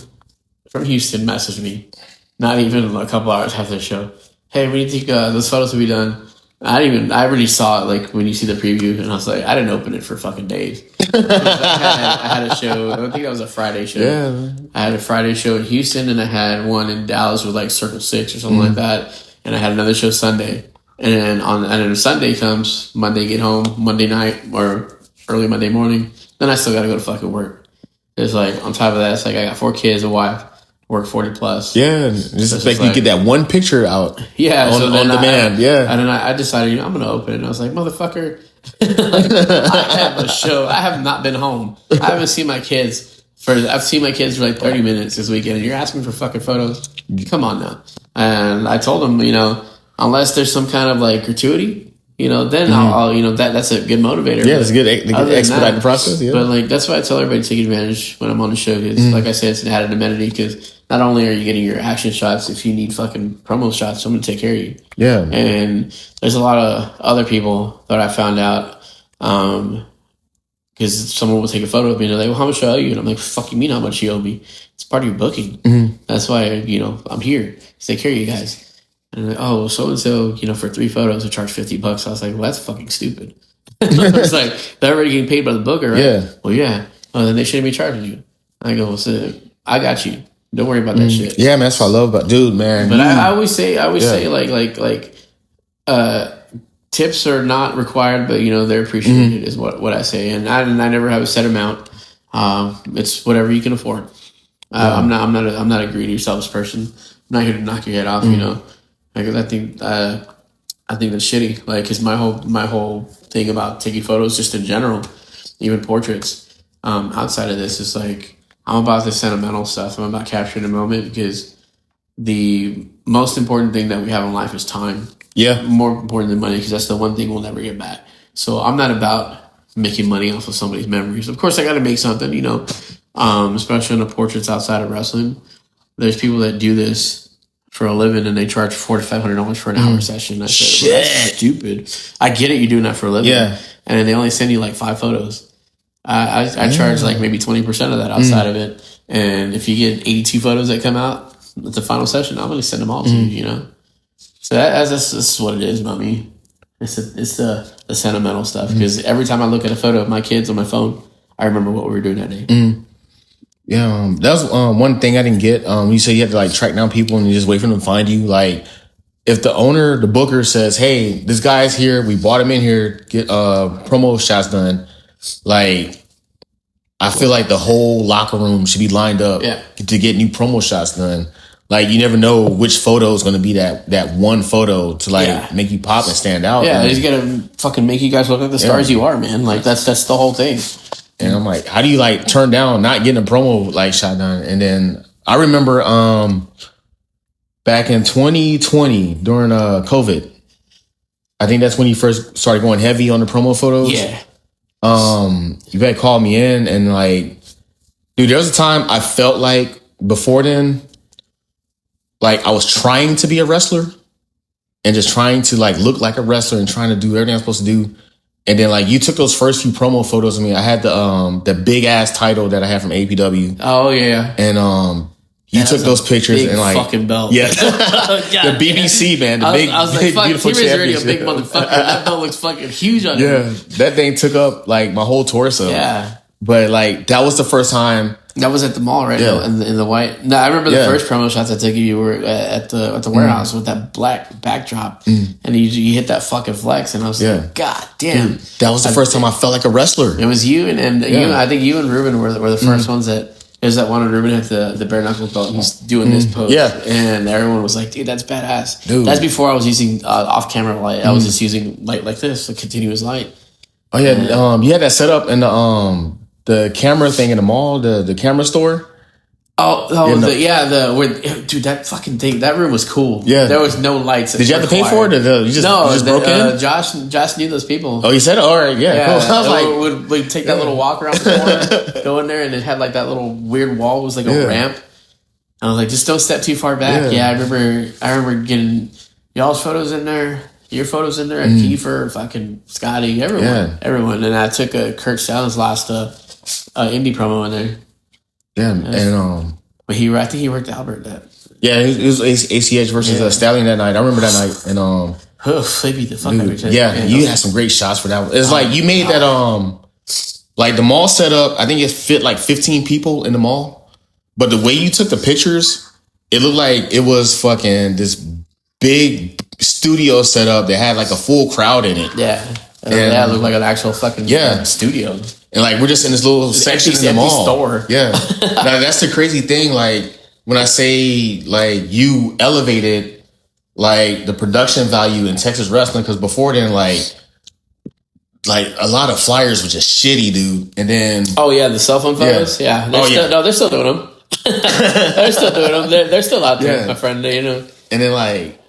from Houston messaged me. Not even a couple hours after the show. Hey, we need to those photos will be done. I already saw it like when you see the preview, and I was like, I didn't open it for fucking days. I had a show. I think that was a Friday show. Yeah, I had a Friday show in Houston, and I had one in Dallas with like Circle 6 or something like that. And I had another show Sunday. And then Sunday comes, Monday get home, Monday night or early Monday morning. Then I still got to go to fucking work. It's like on top of that, it's like I got 4 kids, a wife. Work 40 plus. Yeah, just like you get that one picture out. Yeah, on demand. Yeah, and then I decided I'm gonna open it. And I was like, motherfucker, I have a show. I have not been home. I haven't seen my kids I've seen my kids for like 30 minutes this weekend, and you're asking for fucking photos. Come on now. And I told them, unless there's some kind of like gratuity. Then I'll that's a good motivator. Yeah, it's good. Expedite the process. Yeah. But like that's why I tell everybody to take advantage when I'm on the show. Because like I said, it's an added amenity. Because not only are you getting your action shots, if you need fucking promo shots, I'm gonna take care of you. Yeah. And there's a lot of other people that I found out. Because someone will take a photo of me and they're like, well, how much do I owe you? And I'm like, fuck you mean how much you owe me? It's part of your booking. That's why I'm here to take care of you guys. And like, oh, so-and-so, for 3 photos, I charge $50. I was like, well, that's fucking stupid. It's like, they're already getting paid by the booker, right? Yeah. Well, yeah. Oh, then they shouldn't be charging you. I go, well, so I got you. Don't worry about that shit. Yeah, man, that's what I love about, dude, man. But I always say, tips are not required, but, they're appreciated is what I say. And I never have a set amount. It's whatever you can afford. I'm not a greedy, selfish person. I'm not here to knock your head off, Like, I think that's shitty. Like, cause my whole thing about taking photos, just in general, even portraits, outside of this, is like I'm about the sentimental stuff. I'm about capturing the moment, because the most important thing that we have in life is time. Yeah, more important than money, because that's the one thing we'll never get back. So I'm not about making money off of somebody's memories. Of course, I got to make something, especially in the portraits outside of wrestling. There's people that do this for a living, and they charge $400 to $500 for an hour session. I said, well, that's stupid. I get it, you're doing that for a living. Yeah. And then they only send you like 5 photos. I charge like maybe 20% of that outside of it. And if you get 82 photos that come out at the final session, I'm going to send them all to you, So that's what it is about me. It's the sentimental stuff. Because every time I look at a photo of my kids on my phone, I remember what we were doing that day. Yeah, that was one thing I didn't get. When you say you had to like track down people and you just wait for them to find you, like if the owner, the booker says, "Hey, this guy's here. We brought him in here. Get promo shots done." Like, I feel like the whole locker room should be lined up to get new promo shots done. Like, you never know which photo is going to be that one photo to make you pop and stand out. Yeah, he's gonna fucking make you guys look like the stars you are, man. Like that's the whole thing. And I'm like, how do you like turn down not getting a promo like shot done? And then I remember back in 2020 during COVID, I think that's when you first started going heavy on the promo photos. Yeah. You had called me in, and like, dude, there was a time I felt like before then, like I was trying to be a wrestler and just trying to like look like a wrestler and trying to do everything I'm supposed to do. And then like you took those first few promo photos of me. I had the big ass title that I had from APW. Oh yeah. And you took those pictures big and like fucking belt. Yeah. The BBC man, the big, I was like, fuck, beautiful T-Ray's already a championship. big motherfucker. That belt looks fucking huge on him. Yeah. That thing took up like my whole torso. Yeah. But like that was the first time That was at the mall, right? Yeah. In the white. No, I remember the first promo shots I took. You were at the warehouse with that black backdrop, and you hit that fucking flex, and I was like, God damn! Dude, that was the first time I felt like a wrestler. It was you and you. I think you and Ruben were the first ones that. It was that one when Ruben had the bare knuckle belt and he's doing this pose. Yeah. And everyone was like, dude, that's badass. Dude. That's before I was using off camera light. I was just using light like this, a continuous light. Oh yeah, you had that set up in the camera thing in the mall, the camera store. Dude, that fucking thing, that room was cool. Yeah. There was no lights. Did you have to pay for it? Or you just broke in? Josh knew those people. Oh, you said it? All right, yeah. Cool. I was like, we'd take that little walk around the corner, go in there, and it had like that little weird wall. It was like a ramp. And I was like, just don't step too far back. Yeah, I remember getting y'all's photos in there, your photos in there, and Kiefer, fucking Scotty, everyone. And I took Kurt Stallions last indie promo in there. Yeah, and but I think he worked Albert that. Yeah, it was ACH versus Stallion that night. I remember that night, and they beat the fuck out of each other. Yeah, you had some great shots for that one. It's like you made that like the mall set up. I think it fit like 15 people in the mall, but the way you took the pictures, it looked like it was fucking this big studio set up that had like a full crowd in it. Yeah, it looked like an actual fucking studio. And like we're just in this little section in the mall. Store. Yeah. Now that's the crazy thing. Like when I say like you elevated like the production value in Texas wrestling, because before then like a lot of flyers were just shitty, dude. And then the cell phone photos. Yeah. They're still doing them. They're still doing them. They're still out there, my friend. You know. And then like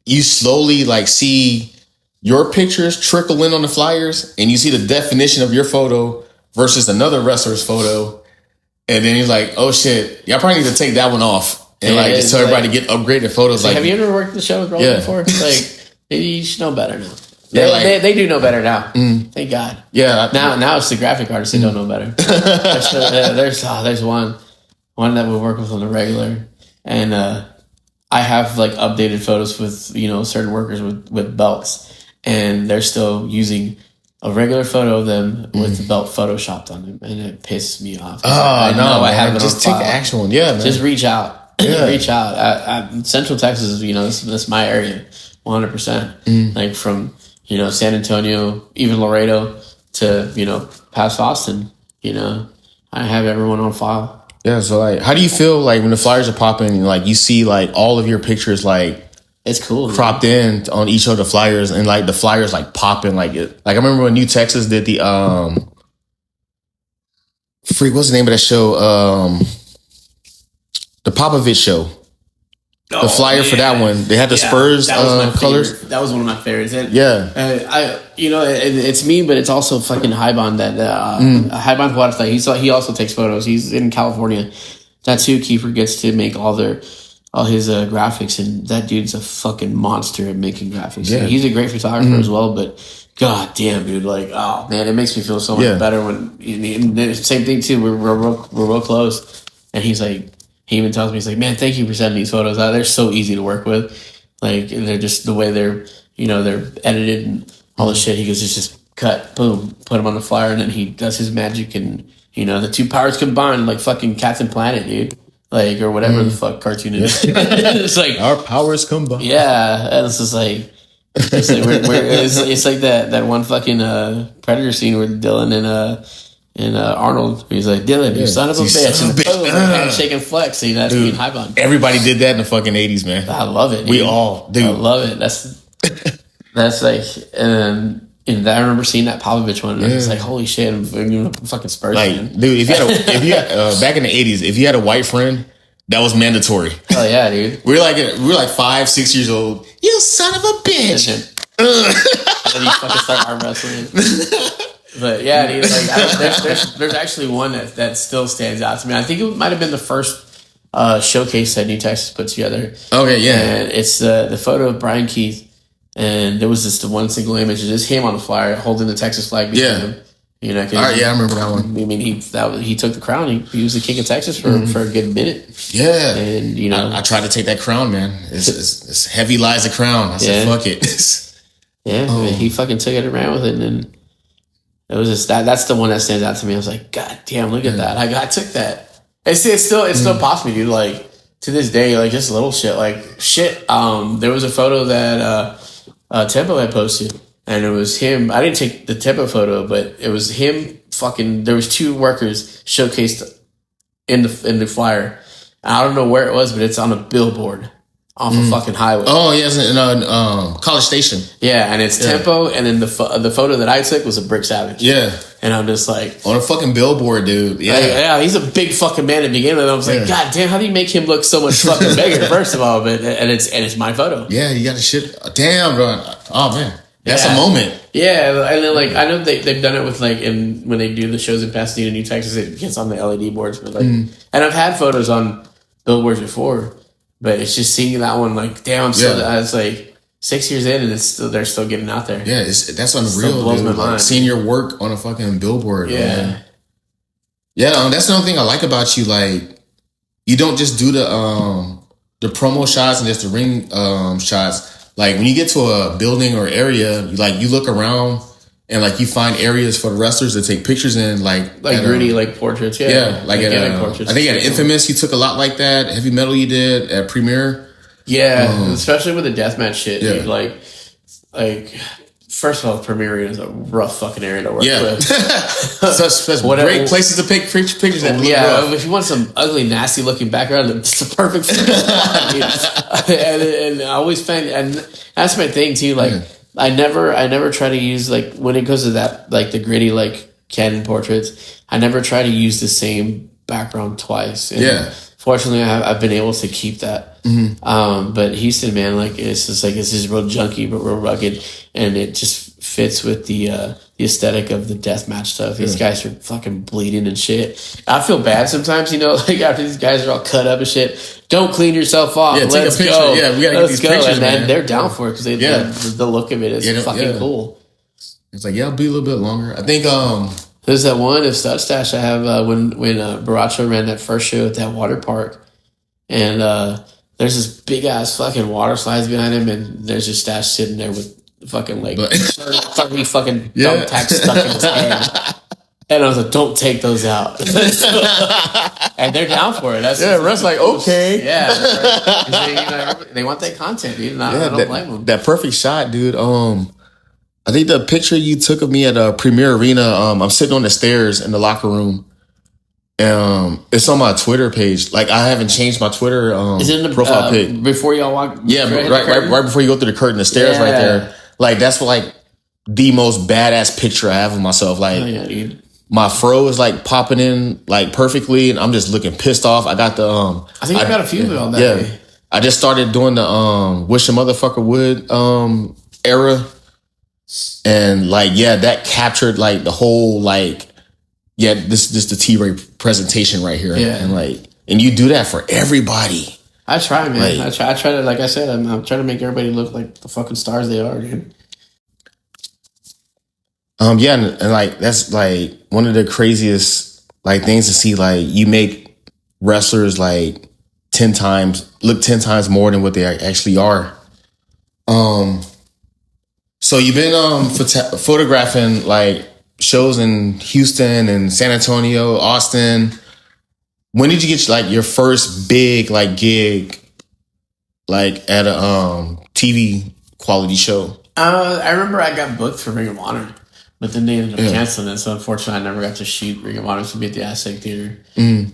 you slowly like see your pictures trickle in on the flyers, and you see the definition of your photo versus another wrestler's photo, and then he's like, "Oh shit, y'all probably need to take that one off and just tell everybody to get upgraded photos." Like, have you ever worked the show with Roland before? Like, you should know better now. Yeah, they do know better now. Thank God. Yeah. Now it's the graphic artists that don't know better. There's one that we work with on the regular, and I have like updated photos with certain workers with belts, and they're still using a regular photo of them with the belt photoshopped on them, and it pisses me off. I have it. Just take the actual one. Yeah, man. Just reach out. Yeah. Reach out. Central Texas, that's my area, 100%. Like from San Antonio, even Laredo to past Austin. I have everyone on file. Yeah. So like, how do you feel like when the flyers are popping and like you see like all of your pictures like? It's cool, cropped in on each of the flyers, and like the flyers like popping like it. Like I remember when New Texas did the what's the name of that show? The Popovich show. The flyer for that one, they had the Spurs colors. That was one of my favorites. And, yeah, it's me, but it's also fucking Hyban. That Hyban Huerta. He also takes photos. He's in California. That's who Kiefer gets to make all his graphics, and that dude's a fucking monster at making graphics. Yeah. He's a great photographer as well, but god damn, dude, like, oh man, it makes me feel so much better when same thing too. We're real close, and he's like, he even tells me, he's like, man, thank you for sending these photos out. They're so easy to work with, like they're just the way they're they're edited and all the shit. He goes, it's just cut, boom, put them on the flyer, and then he does his magic, and the two powers combined, like fucking Captain Planet, dude. Like, or whatever the fuck cartoon it is. It's like our powers combined. Yeah, and it's just like it's like that one fucking Predator scene with Dylan and Arnold. He's like, Dylan, you son of a bitch, and boom, handshake and flex. That's being high bond. Everybody did that in the fucking 80s, man. I love it. Dude. We all do. I love it. That's like, and I remember seeing that Popovich one, and I was like, "Holy shit!" I'm fucking Spurs fan. Dude, if you had back in the 80s, if you had a white friend, that was mandatory. Oh yeah, dude. we were like 5-6 years old. You son of a bitch! And then you fucking start arm wrestling. But yeah, dude, like there's actually one that still stands out to me. I think it might have been the first showcase that New Texas put together. Okay, yeah. And it's the photo of Brian Keith. And there was just the one single image of just him on the flyer holding the Texas flag behind him. All right, I remember that one. I mean, he took the crown. He was the king of Texas for a good minute. Yeah, and I tried to take that crown, man. It's heavy lies the crown. I said, fuck it. He fucking took it and ran with it, and it was just that's the one that stands out to me. I was like, God damn, look at that! I took that. It's still pops me, dude. Like to this day, like just little shit, like shit. There was a photo that Tempo had posted, and it was him. I didn't take the Tempo photo, but it was him. Fucking, there was 2 workers showcased in the flyer. I don't know where it was, but it's on a billboard off a fucking highway. Oh, yes, in College Station. Yeah, and it's Tempo, and then the photo that I took was a Brick Savage. Yeah. And I'm just like... On a fucking billboard, dude. Yeah. Yeah, he's a big fucking man to begin with. I was like, God damn, how do you make him look so much fucking bigger, first of all? But and it's my photo. Yeah, you got the shit... Damn, bro. Oh, man. That's a moment. Yeah, and then like I know they've done it with like when they do the shows in Pasadena, New Texas, it gets on the LED boards. But like, and I've had photos on billboards before, but it's just seeing that one like, damn, I'm still. It's like 6 years in, and they're still getting out there. Yeah, that's unreal. Blows my dude. mind. Like, seeing your work on a fucking billboard. Yeah, man. Yeah. That's another thing I like about you. Like, you don't just do the promo shots and just the ring shots. Like when you get to a building or area, you look around and like you find areas for the wrestlers to take pictures in, like gritty, like portraits. Yeah, like portraits. I think at Infamous you took a lot like that. Heavy Metal you did at Premiere. Yeah, especially with the deathmatch shit. Yeah. Dude, like first of all, Premiere Arena is a rough fucking area to work with. Such great places to pick pictures at. Yeah, if you want some ugly, nasty looking background, it's the perfect and I always find, and that's my thing too. Like I never try to use, like when it goes to that, like the gritty, like Canon portraits, I never try to use the same background twice. And fortunately, I've been able to keep that. But Houston, man, like it's just real junky but real rugged, and it just fits with the aesthetic of the deathmatch stuff. These guys are fucking bleeding and shit. I feel bad sometimes, like after these guys are all cut up and shit. Don't clean yourself off. Yeah, Let's take a picture. go. Yeah, we gotta get these pictures, and man. they're down for it because the look of it is fucking cool. It's like, I'll be a little bit longer. I think there's that one of Stud Stash I have when Baracho ran that first show at that water park, and there's this big ass fucking water slides behind him, and there's just Stash sitting there with fucking like 30 fucking thumbtacks stuck in his hand. And I was like, don't take those out. And they're down for it. Russ like, okay. Yeah. They want that content, dude. And I don't blame them. That perfect shot, dude. I think the picture you took of me at Premiere Arena, I'm sitting on the stairs in the locker room. It's on my Twitter page. Like, I haven't changed my Twitter Is it in the profile pic. Before y'all walk? Yeah, right before you go through the curtain, the stairs right there. Like, that's like the most badass picture I have of myself. Like, dude. My fro is like popping in like perfectly, and I'm just looking pissed off. I got the I think I got a few on that. Yeah, I just started doing the Wish a Motherfucker Would era, and like that captured like the whole this the T-Ray presentation right here, and you do that for everybody. I try, man. I try to, like I said, I'm trying to make everybody look like the fucking stars they are, dude. And like that's like one of the craziest like things to see. Like you make wrestlers like 10 times more than what they actually are. So you've been photographing like shows in Houston and San Antonio, Austin. When did you get like your first big like gig like at a TV quality show? I remember I got booked for Ring of Honor. But then they ended up canceling it, so unfortunately I never got to shoot Ring of Honor to be at the Aztec Theater. When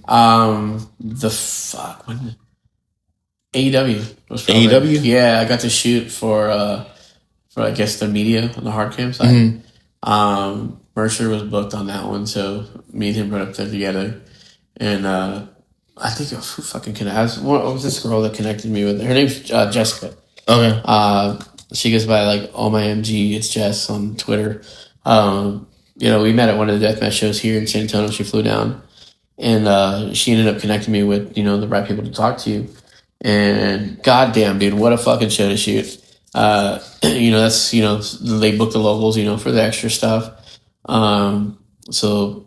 AEW was probably, AEW? Yeah, I got to shoot for I guess the media on the hard cam side. Mercer was booked on that one, so me and him went up there together. And I think who fucking connected? What was this girl that connected me with? Her name's Jessica. Okay. She goes by like Oh My MG. It's Jess on Twitter. We met at one of the deathmatch shows here in San Antonio. She flew down, and she ended up connecting me with the right people to talk to. And goddamn, dude, what a fucking show to shoot. That's they booked the locals, for the extra stuff. So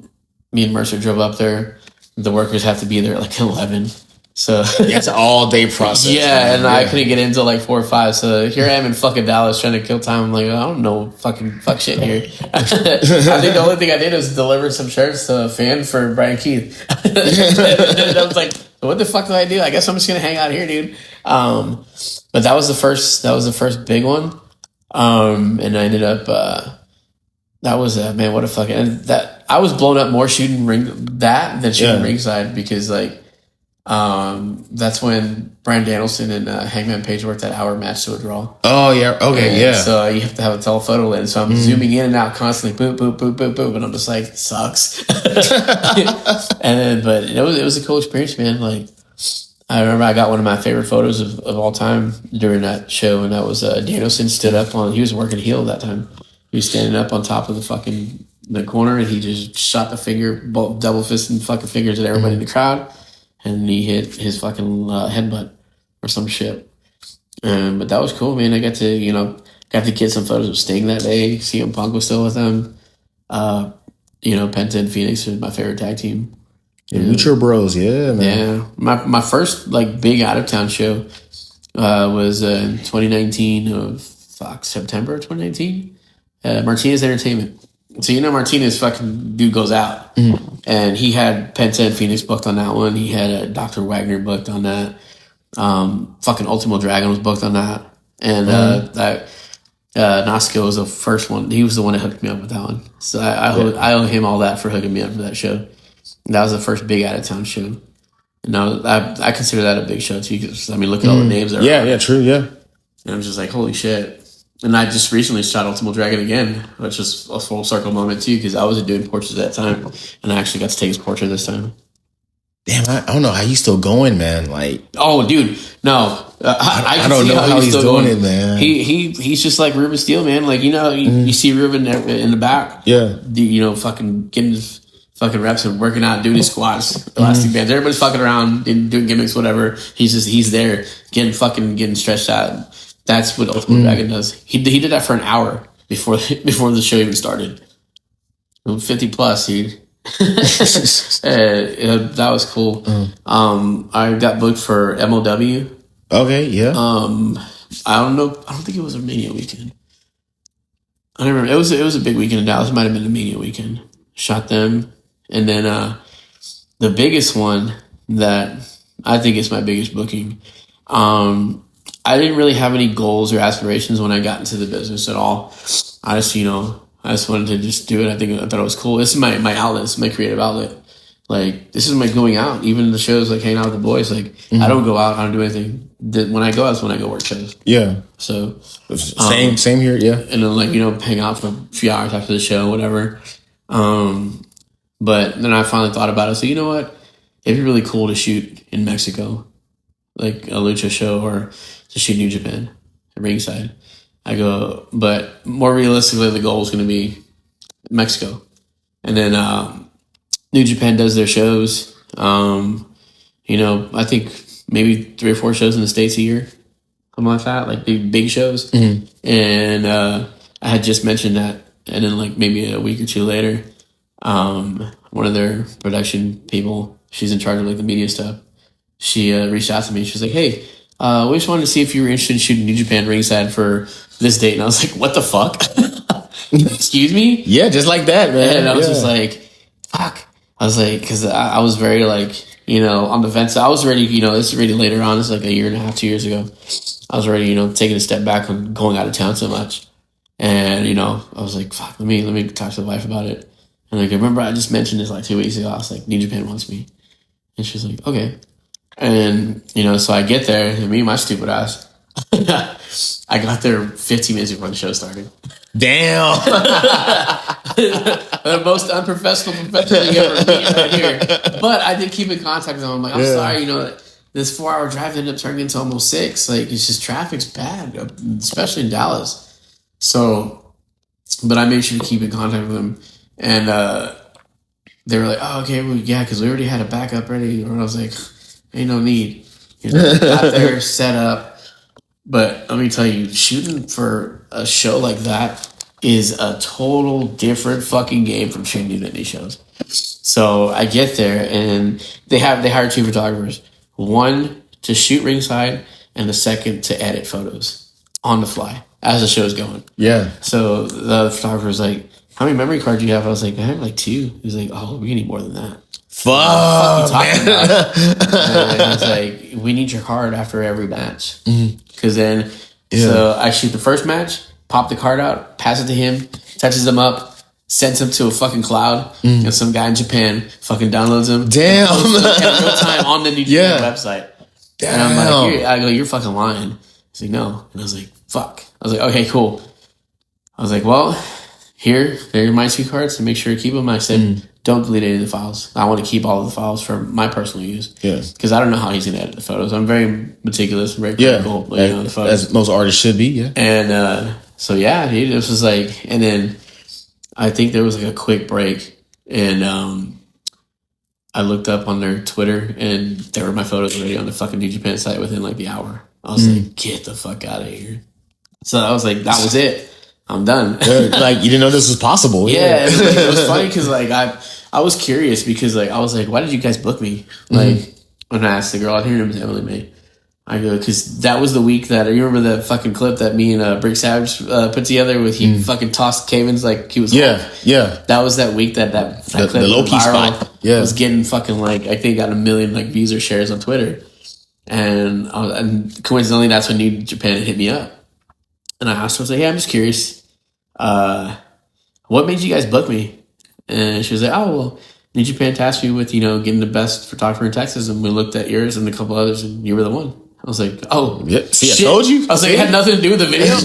me and Mercer drove up there. The workers have to be there at like 11. So That's an all day process. Yeah, and I couldn't get into like 4 or 5. So here I am in fucking Dallas trying to kill time. I'm like, I don't know fuck shit here. I think the only thing I did was deliver some shirts to a fan for Brian Keith. And I was like, what the fuck do I do? I guess I'm just gonna hang out here, dude. But that was the first big one. And I ended up that was man, what a fucking, and that I was blown up more shooting than shooting ringside, because like that's when Bryan Danielson and Hangman Page worked that hour match to a draw. Oh yeah, okay, and yeah. So you have to have a telephoto lens. So I'm zooming in and out constantly, boop, boop, boop, boop, boop, and I'm just like, sucks. And then, but it was a cool experience, man. Like I remember I got one of my favorite photos of all time during that show, and that was Danielson stood up on. He was working heel that time. He was standing up on top of the corner, and he just shot the finger, double fisting fucking fingers at everybody in the crowd. And he hit his fucking headbutt or some shit. But that was cool, man. I got to get some photos of Sting that day. CM Punk was still with them. Penta and Phoenix is my favorite tag team. Lucha Bros, yeah, man. Yeah. My first like big out of town show was in 2019 of September 2019. Martinez Entertainment. So Martinez fucking dude goes out, and he had Penta and Phoenix booked on that one. He had Dr. Wagner booked on that. Fucking Ultimo Dragon was booked on that, and that Nasco was the first one. He was the one that hooked me up with that one. So I owe him all that for hooking me up for that show. And that was the first big out of town show. And I consider that a big show too, because look at all the names that are on it. True, yeah. And I'm just like, holy shit. And I just recently shot Ultimo Dragon again, which is a full circle moment too, because I wasn't doing portraits at that time, and I actually got to take his portrait this time. Damn, I don't know how you still going, man. Like, oh, dude, no, I don't know how he's doing it, man. He's just like Ruben Steele, man. Like you see Ruben in the back, fucking getting his fucking reps and working out, doing his squats, elastic bands. Everybody's fucking around and doing gimmicks, whatever. He's there getting stretched out. That's what Ultimate Dragon does. He did that for an hour before the show even started. 50 plus, dude. That was cool. I got booked for MLW. Okay, yeah. I don't know. I don't think it was a Mania weekend. I don't remember. It was a big weekend in Dallas. It might have been a Mania weekend. Shot them, and then the biggest one that I think is my biggest booking. I didn't really have any goals or aspirations when I got into the business at all. I just wanted to just do it. I thought it was cool. This is my outlet. This is my creative outlet. Like, this is my going out. Even the shows, like hanging out with the boys. Like, I don't go out. I don't do anything. When I go out, that's when I go work shows. Yeah. So same here. Yeah. And then hang out for a few hours after the show, whatever. But then I finally thought about it. So you know what? It'd be really cool to shoot in Mexico, like a lucha show, or to shoot New Japan at ringside. I go, but more realistically, the goal is going to be Mexico. And then New Japan does their shows. I think maybe 3 or 4 shows in the States a year, something like that, like big shows. And I had just mentioned that, and then like maybe a week or two later, one of their production people, she's in charge of like the media stuff, she reached out to me. She was like, hey, we just wanted to see if you were interested in shooting New Japan ringside for this date. And I was like, what the fuck? Excuse me? Yeah, just like that, man. And I was just like, fuck. I was like, because I was very like, on the fence. I was ready, this is already later on. It's like a year and a half, 2 years ago. I was already, taking a step back on going out of town so much. And, I was like, fuck, let me talk to the wife about it. And like, I remember I just mentioned this like 2 weeks ago. I was like, New Japan wants me. And she was like, okay. And, so I get there, and me and my stupid ass, I got there 15 minutes before the show started. Damn. The most unprofessional thing ever right here. But I did keep in contact with them. I'm like, I'm sorry, this 4-hour drive ended up turning into almost 6. Like, it's just traffic's bad, especially in Dallas. So, but I made sure to keep in contact with them. And they were like, oh, okay, well, yeah, because we already had a backup ready. And I was like, ain't no need. Got there, set up. But let me tell you, shooting for a show like that is a total different fucking game from shooting indie shows. So I get there, and they hired 2 photographers. one to shoot ringside and the second to edit photos on the fly as the show's going. Yeah. So the photographer was like, how many memory cards do you have? I was like, I have like 2. He was like, oh, we need more than that. Fuck, man. And he was like, we need your card after every match. Because then, so I shoot the first match, pop the card out, pass it to him, touches them up, sends him to a fucking cloud, and some guy in Japan fucking downloads him. Damn. In real time on the New Japan website. Damn. And I'm like, I go, you're fucking lying. He's like, no. And I was like, fuck. I was like, okay, cool. I was like, well, they're my 2 cards, and make sure to keep them. I said, don't delete any of the files. I want to keep all of the files for my personal use. Yes. Because I don't know how he's going to edit the photos. I'm very meticulous, very critical. The photos. As most artists should be, yeah. And so, yeah, dude, this was like, and then I think there was like a quick break, and I looked up on their Twitter, and there were my photos already on the fucking New Japan site within like the hour. I was like, get the fuck out of here. So I was like, that was it. I'm done. Like, you didn't know this was possible. Yeah. It was funny because like I was curious because like I was like, why did you guys book me? Like when I asked the girl, her name was Emily May. I go, because that was the week that, you remember the fucking clip that me and Brick Savage put together with he fucking tossed Cavens like he was yeah. That was that week that clip the low key spot was getting fucking like, I think got 1 million like views or shares on Twitter. And coincidentally, that's when New Japan hit me up. And I asked her, I was like, hey, I'm just curious. What made you guys book me? And she was like, oh, well, New Japan tasked me with, getting the best photographer in Texas. And we looked at yours and a couple others, and you were the one. I was like, oh, yeah. See, shit. I told you. I was like, it had nothing to do with the video.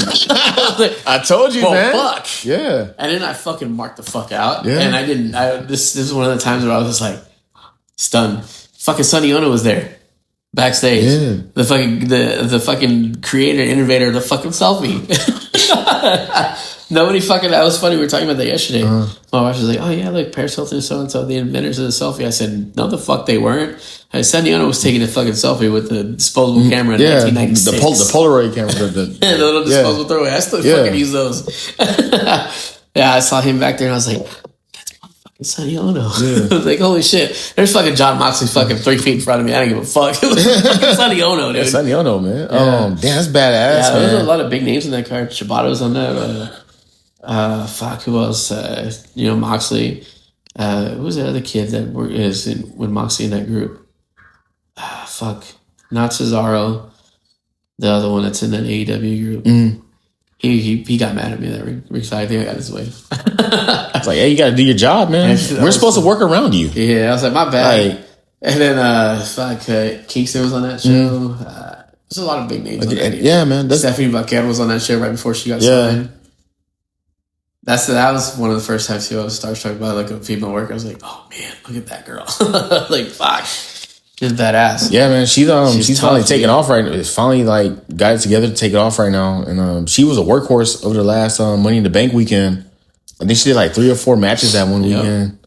I told you, man. Fuck. Yeah. And then I fucking marked the fuck out. Yeah. And this is one of the times where I was just like, stunned. Fucking Sonny Ono was there. Backstage. Yeah. The fucking creator, innovator of the fucking selfie. Nobody fucking, that was funny. We were talking about that yesterday. My wife was like, oh yeah, look, Paris Hilton and so-and-so, the inventors of the selfie. I said, no, the fuck they weren't. Sonny Ono was taking a fucking selfie with the disposable camera in 1996. The Polaroid camera. The little disposable throwaway. I still fucking use those. Yeah, I saw him back there and I was like, Sonny Ono. Yeah. I was like, holy shit. There's fucking John Moxley fucking 3 feet in front of me. I don't give a fuck. It was fucking Sonny Ono, dude. Yeah, Sonny Ono, man. Yeah. Damn, that's badass, yeah, man. There's a lot of big names in that card. Shibata's on that. Who else? Moxley. Who was the other kid that is with Moxley in that group? Not Cesaro. The other one that's in that AEW group. He got mad at me that ringside. I think I got his way. I was like, hey, you got to do your job, man. We're supposed to work around you. Yeah, I was like, my bad. And then Kingston was on that show. There's a lot of big names on that. Yeah, man. Stephanie Buckhead was on that show right before she got signed. That was one of the first times too I was starstruck by like a female worker. I was like, oh man, look at that girl. Like, fuck. She's badass. Yeah, man. She's finally taking off right now. It's finally like got it together to take it off right now. And she was a workhorse over the last Money in the Bank weekend. I think she did like 3 or 4 matches that one weekend.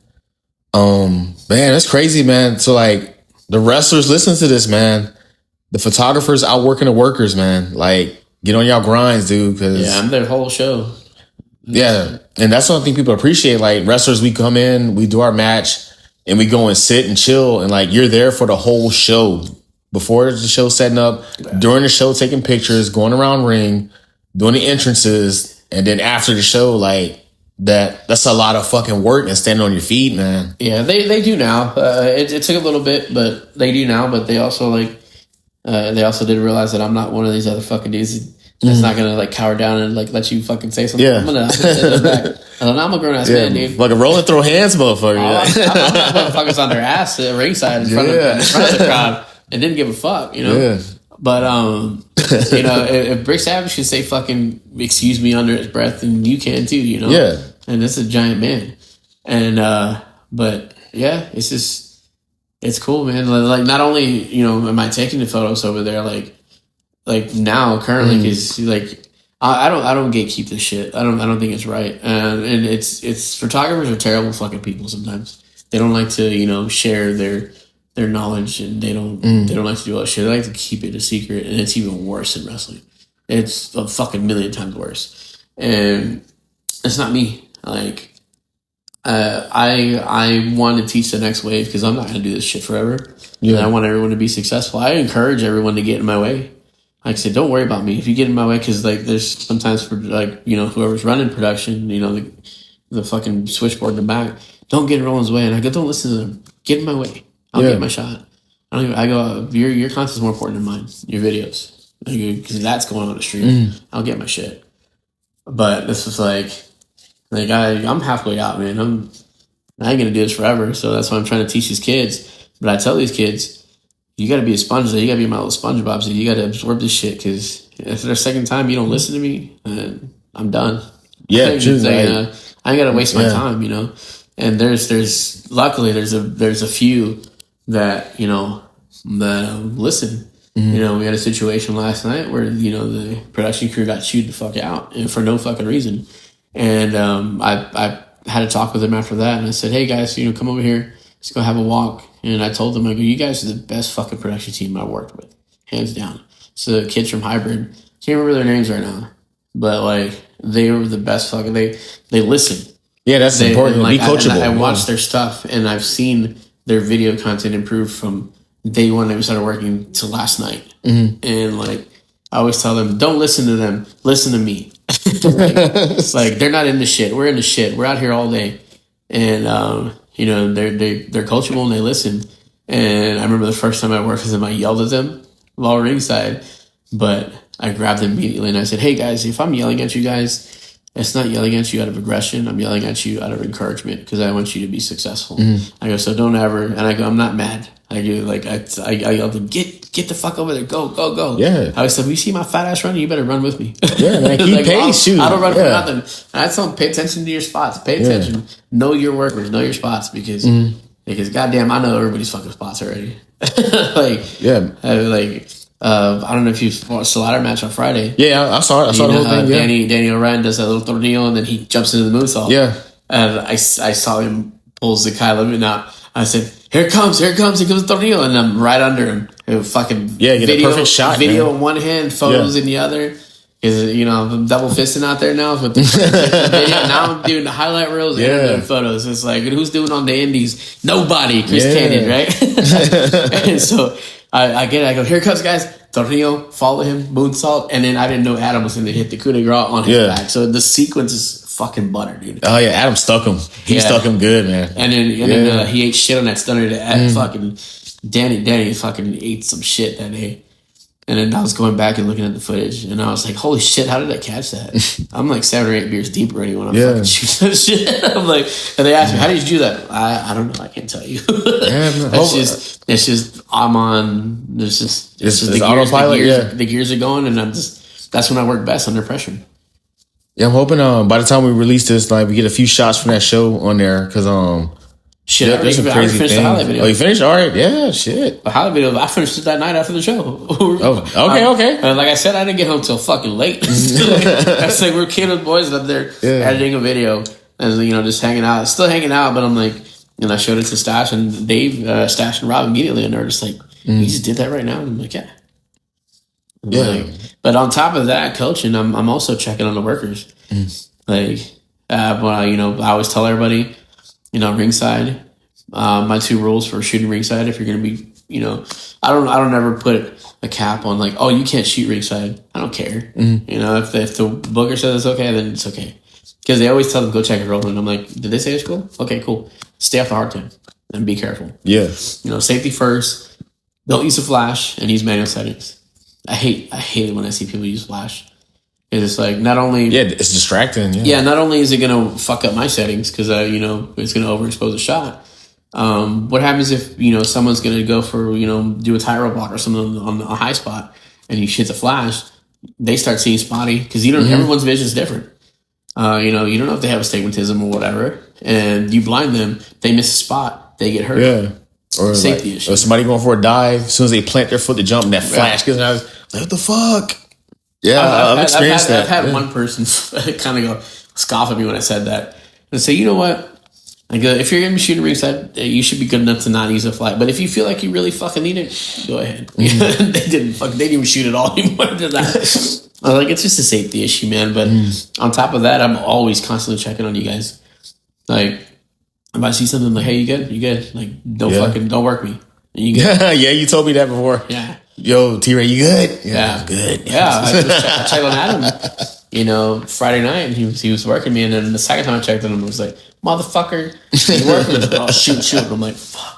Man, that's crazy, man. So like the wrestlers listen to this, man. The photographers outworking the workers, man. Like, get on y'all grinds, dude. Cause I'm their whole show. Yeah. And that's what I think people appreciate. Like wrestlers, we come in, we do our match, and we go and sit and chill, and like you're there for the whole show. Before the show setting up, during the show taking pictures, going around ring, doing the entrances, and then after the show, like that's a lot of fucking work and standing on your feet, man. Yeah, they do now. It took a little bit, but they do now. But they also they also did realize that I'm not one of these other fucking dudes that's not gonna like cower down and like let you fucking say something. Yeah. I'm gonna sit back. I'm a grown ass man, dude. Like a rolling throw hands motherfucker. I'm motherfuckers on their ass at ringside in front of the crowd and didn't give a fuck, Yeah. But if Brick Savage can say fucking excuse me under his breath, then you can too, Yeah. And it's a giant man. And but yeah, it's just it's cool, man. Like not only, am I taking the photos over there, like now currently, because like I don't gatekeep this shit. I don't think it's right. And it's photographers are terrible fucking people sometimes. They don't like to share their knowledge, and they don't like to do all that shit. They like to keep it a secret, and it's even worse in wrestling. It's a fucking million times worse. And it's not me. Like I want to teach the next wave because I'm not going to do this shit forever. Yeah. And I want everyone to be successul. I encourage everyone to get in my way. Like I said, don't worry about me if you get in my way, because like there's sometimes for like whoever's running production, the fucking switchboard in the back, don't get in Roland's way, and I go, don't listen to them. Get in my way. I'll get my shot. I go, your content's more important than mine. Your videos, because that's going on the street. I'll get my shit. But this was like I'm halfway out, man. I ain't gonna do this forever, so that's why I'm trying to teach these kids. But I tell these kids, you got to be a sponge. You got to be my little SpongeBob. So you got to absorb this shit, because if the second time you don't listen to me, I'm done. Yeah, true. I ain't got to waste my time, And there's luckily there's a few that listen. We had a situation last night where the production crew got chewed the fuck out, and for no fucking reason. And I had a talk with them after that, and I said, hey guys, come over here, let's go have a walk. And I told them, I go, you guys are the best fucking production team I worked with, hands down. So the kids from Hybrid, can't remember their names right now, but like they were the best fucking. They listen. Yeah, that's important. Be coachable. I watched their stuff, and I've seen their video content improve from day one that we started working to last night. And like I always tell them, don't listen to them, listen to me. It's like they're not in the shit. We're in the shit. We're out here all day, and they're coachable and they listen. And I remember the first time I worked with them, I yelled at them while ringside, but I grabbed them immediately and I said, hey guys, if I'm yelling at you guys, it's not yelling at you out of aggression. I'm yelling at you out of encouragement, because I want you to be successful. I go, so don't ever, and I go, I'm not mad. I do, like, I yelled at them, get the fuck over there, go. Yeah. I said, you see my fat ass running, you better run with me. Yeah, man, keep pace, shoot. I don't run for nothing. And I tell them, pay attention to your spots, pay attention, know your workers, know your spots, because goddamn, I know everybody's fucking spots already. I don't know if you watched the ladder match on Friday. Yeah, I saw it. I saw the whole thing. Yeah. Daniel Ryan does that little tornillo, and then he jumps into the moonsault. Yeah. And I saw him pulls the Kai Lemon out. I said, here it comes the tornillo, and I'm right under him. It fucking get a perfect shot. Video in one hand, photos in the other. Because I'm double fisting out there now with the video. Now I'm doing the highlight reels and I'm doing photos. It's like, who's doing on the indies? Nobody. Chris Canyon, right? And so I get it. I go, here it comes, guys. Tornillo, follow him, moonsault, and then I didn't know Adam was going to hit the coup de grace on his back. So the sequence is fucking butter, dude. Oh yeah, Adam stuck him. He stuck him good, man. And then he ate shit on that stunner. Fucking Danny fucking ate some shit that day. And then I was going back and looking at the footage, and I was like, holy shit, how did I catch that? I'm like 7 or 8 beers deep already when I'm fucking shooting that shit. I'm like, and they asked me, how did you do that? I don't know, I can't tell you. It's just I'm on, it's just the autopilot, the gears are going, and that's when I work best, under pressure. Yeah, I'm hoping by the time we release this, like, we get a few shots from that show on there, because shit, there's some crazy things. Oh, you finished? All right, yeah, shit. The highlight video, I finished it that night after the show. Okay. And like I said, I didn't get home till fucking late. That's like we're kidding with boys up there editing a video and just hanging out, still hanging out. But I'm like, and I showed it to Stash and Dave, Stash and Rob immediately, and they're just like, "You just did that right now." And I'm like, "Yeah." But on top of that, coaching, I'm also checking on the workers. I always tell everybody, ringside. My 2 rules for shooting ringside, if you're going to be, I don't ever put a cap on like, oh, you can't shoot ringside. I don't care. If the booker says it's okay, then it's okay. Because they always tell them, go check it, Roland. I'm like, did they say it's cool? Okay, cool. Stay off the hard time and be careful. Yeah. Safety first. Don't use a flash and use manual settings. I hate it when I see people use flash. It's like, not only... Yeah, it's distracting. Yeah, not only is it going to fuck up my settings because, it's going to overexpose a shot. What happens if, someone's going to go for, do a tightrope block or something on a high spot and you hit the flash, they start seeing spotty because everyone's vision is different. You don't know if they have astigmatism or whatever, and you blind them, they miss a spot, they get hurt. Yeah. Or safety issue. Or somebody going for a dive, as soon as they plant their foot to jump, and that flash gives them, like, what the fuck? Yeah, I've experienced that. I've had one person kind of go scoff at me when I said that and say, you know what? I go, if you're going to be shooting ringside, you should be good enough to not use a flight. But if you feel like you really fucking need it, go ahead. They didn't even shoot at all anymore to that. I was like, it's just a safety issue, man. But on top of that, I'm always constantly checking on you guys. Like, If I see something, I'm like, hey, you good? You good? Like, don't work me. You good? Yeah, you told me that before. Yeah. Yo, T-Ray, you good? Yeah. I'm good. Yeah, I checked on Adam, Friday night, and he was working me, and then the second time I checked on him, I was like, motherfucker, you working? Like, oh, shoot. And I'm like, fuck.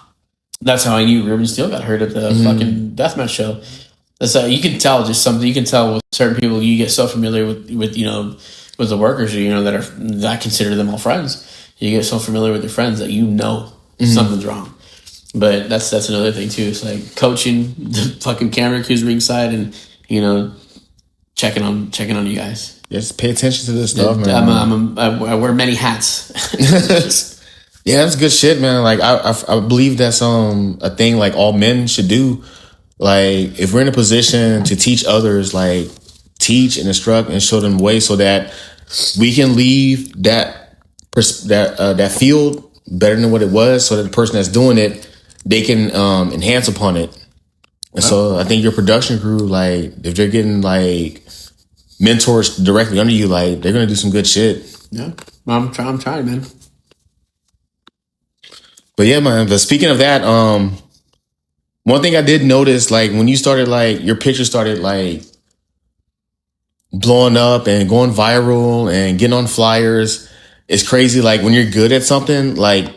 That's how I knew Ruben Steele got hurt at the fucking deathmatch show. That's you can tell just something. You can tell with certain people, you get so familiar with with the workers, that I consider them all friends. You get so familiar with your friends that something's wrong. But that's another thing too. It's like coaching the fucking camera crews ringside, and checking on you guys. Just pay attention to this stuff, man. I wear many hats. Yeah, that's good shit, man. Like I believe that's a thing like all men should do. Like if we're in a position to teach others, like teach and instruct and show them the way, so that we can leave that field better than what it was, so that the person that's doing it, they can enhance upon it. And so I think your production crew, like if they're getting like mentors directly under you, like they're gonna do some good shit. Yeah, I'm trying, man. But yeah, man. But speaking of that, one thing I did notice, like when you started, like your pictures started like blowing up and going viral and getting on flyers. It's crazy. Like when you're good at something, like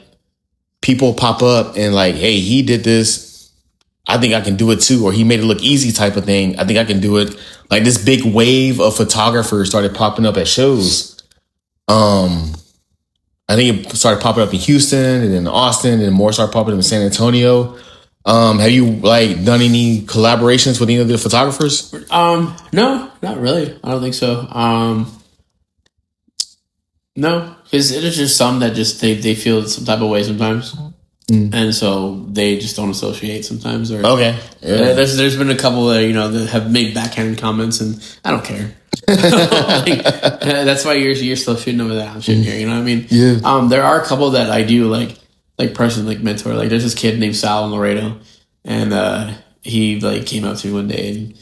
people pop up and like, hey, he did this. I think I can do it too. Or he made it look easy type of thing. I think I can do it. Like this big wave of photographers started popping up at shows. I think it started popping up in Houston and then Austin, and more started popping up in San Antonio. Have you like done any collaborations with any of the photographers? No, not really. I don't think so. No, because it is just some that just they feel some type of way sometimes, and so they just don't associate sometimes. Or okay, yeah. There's been a couple that that have made backhanded comments, and I don't care. Like, that's why you're still shooting over there. I'm shooting here. You know what I mean? Yeah. There are a couple that I do like personally mentor. Like there's this kid named Sal in Laredo, and he like came up to me one day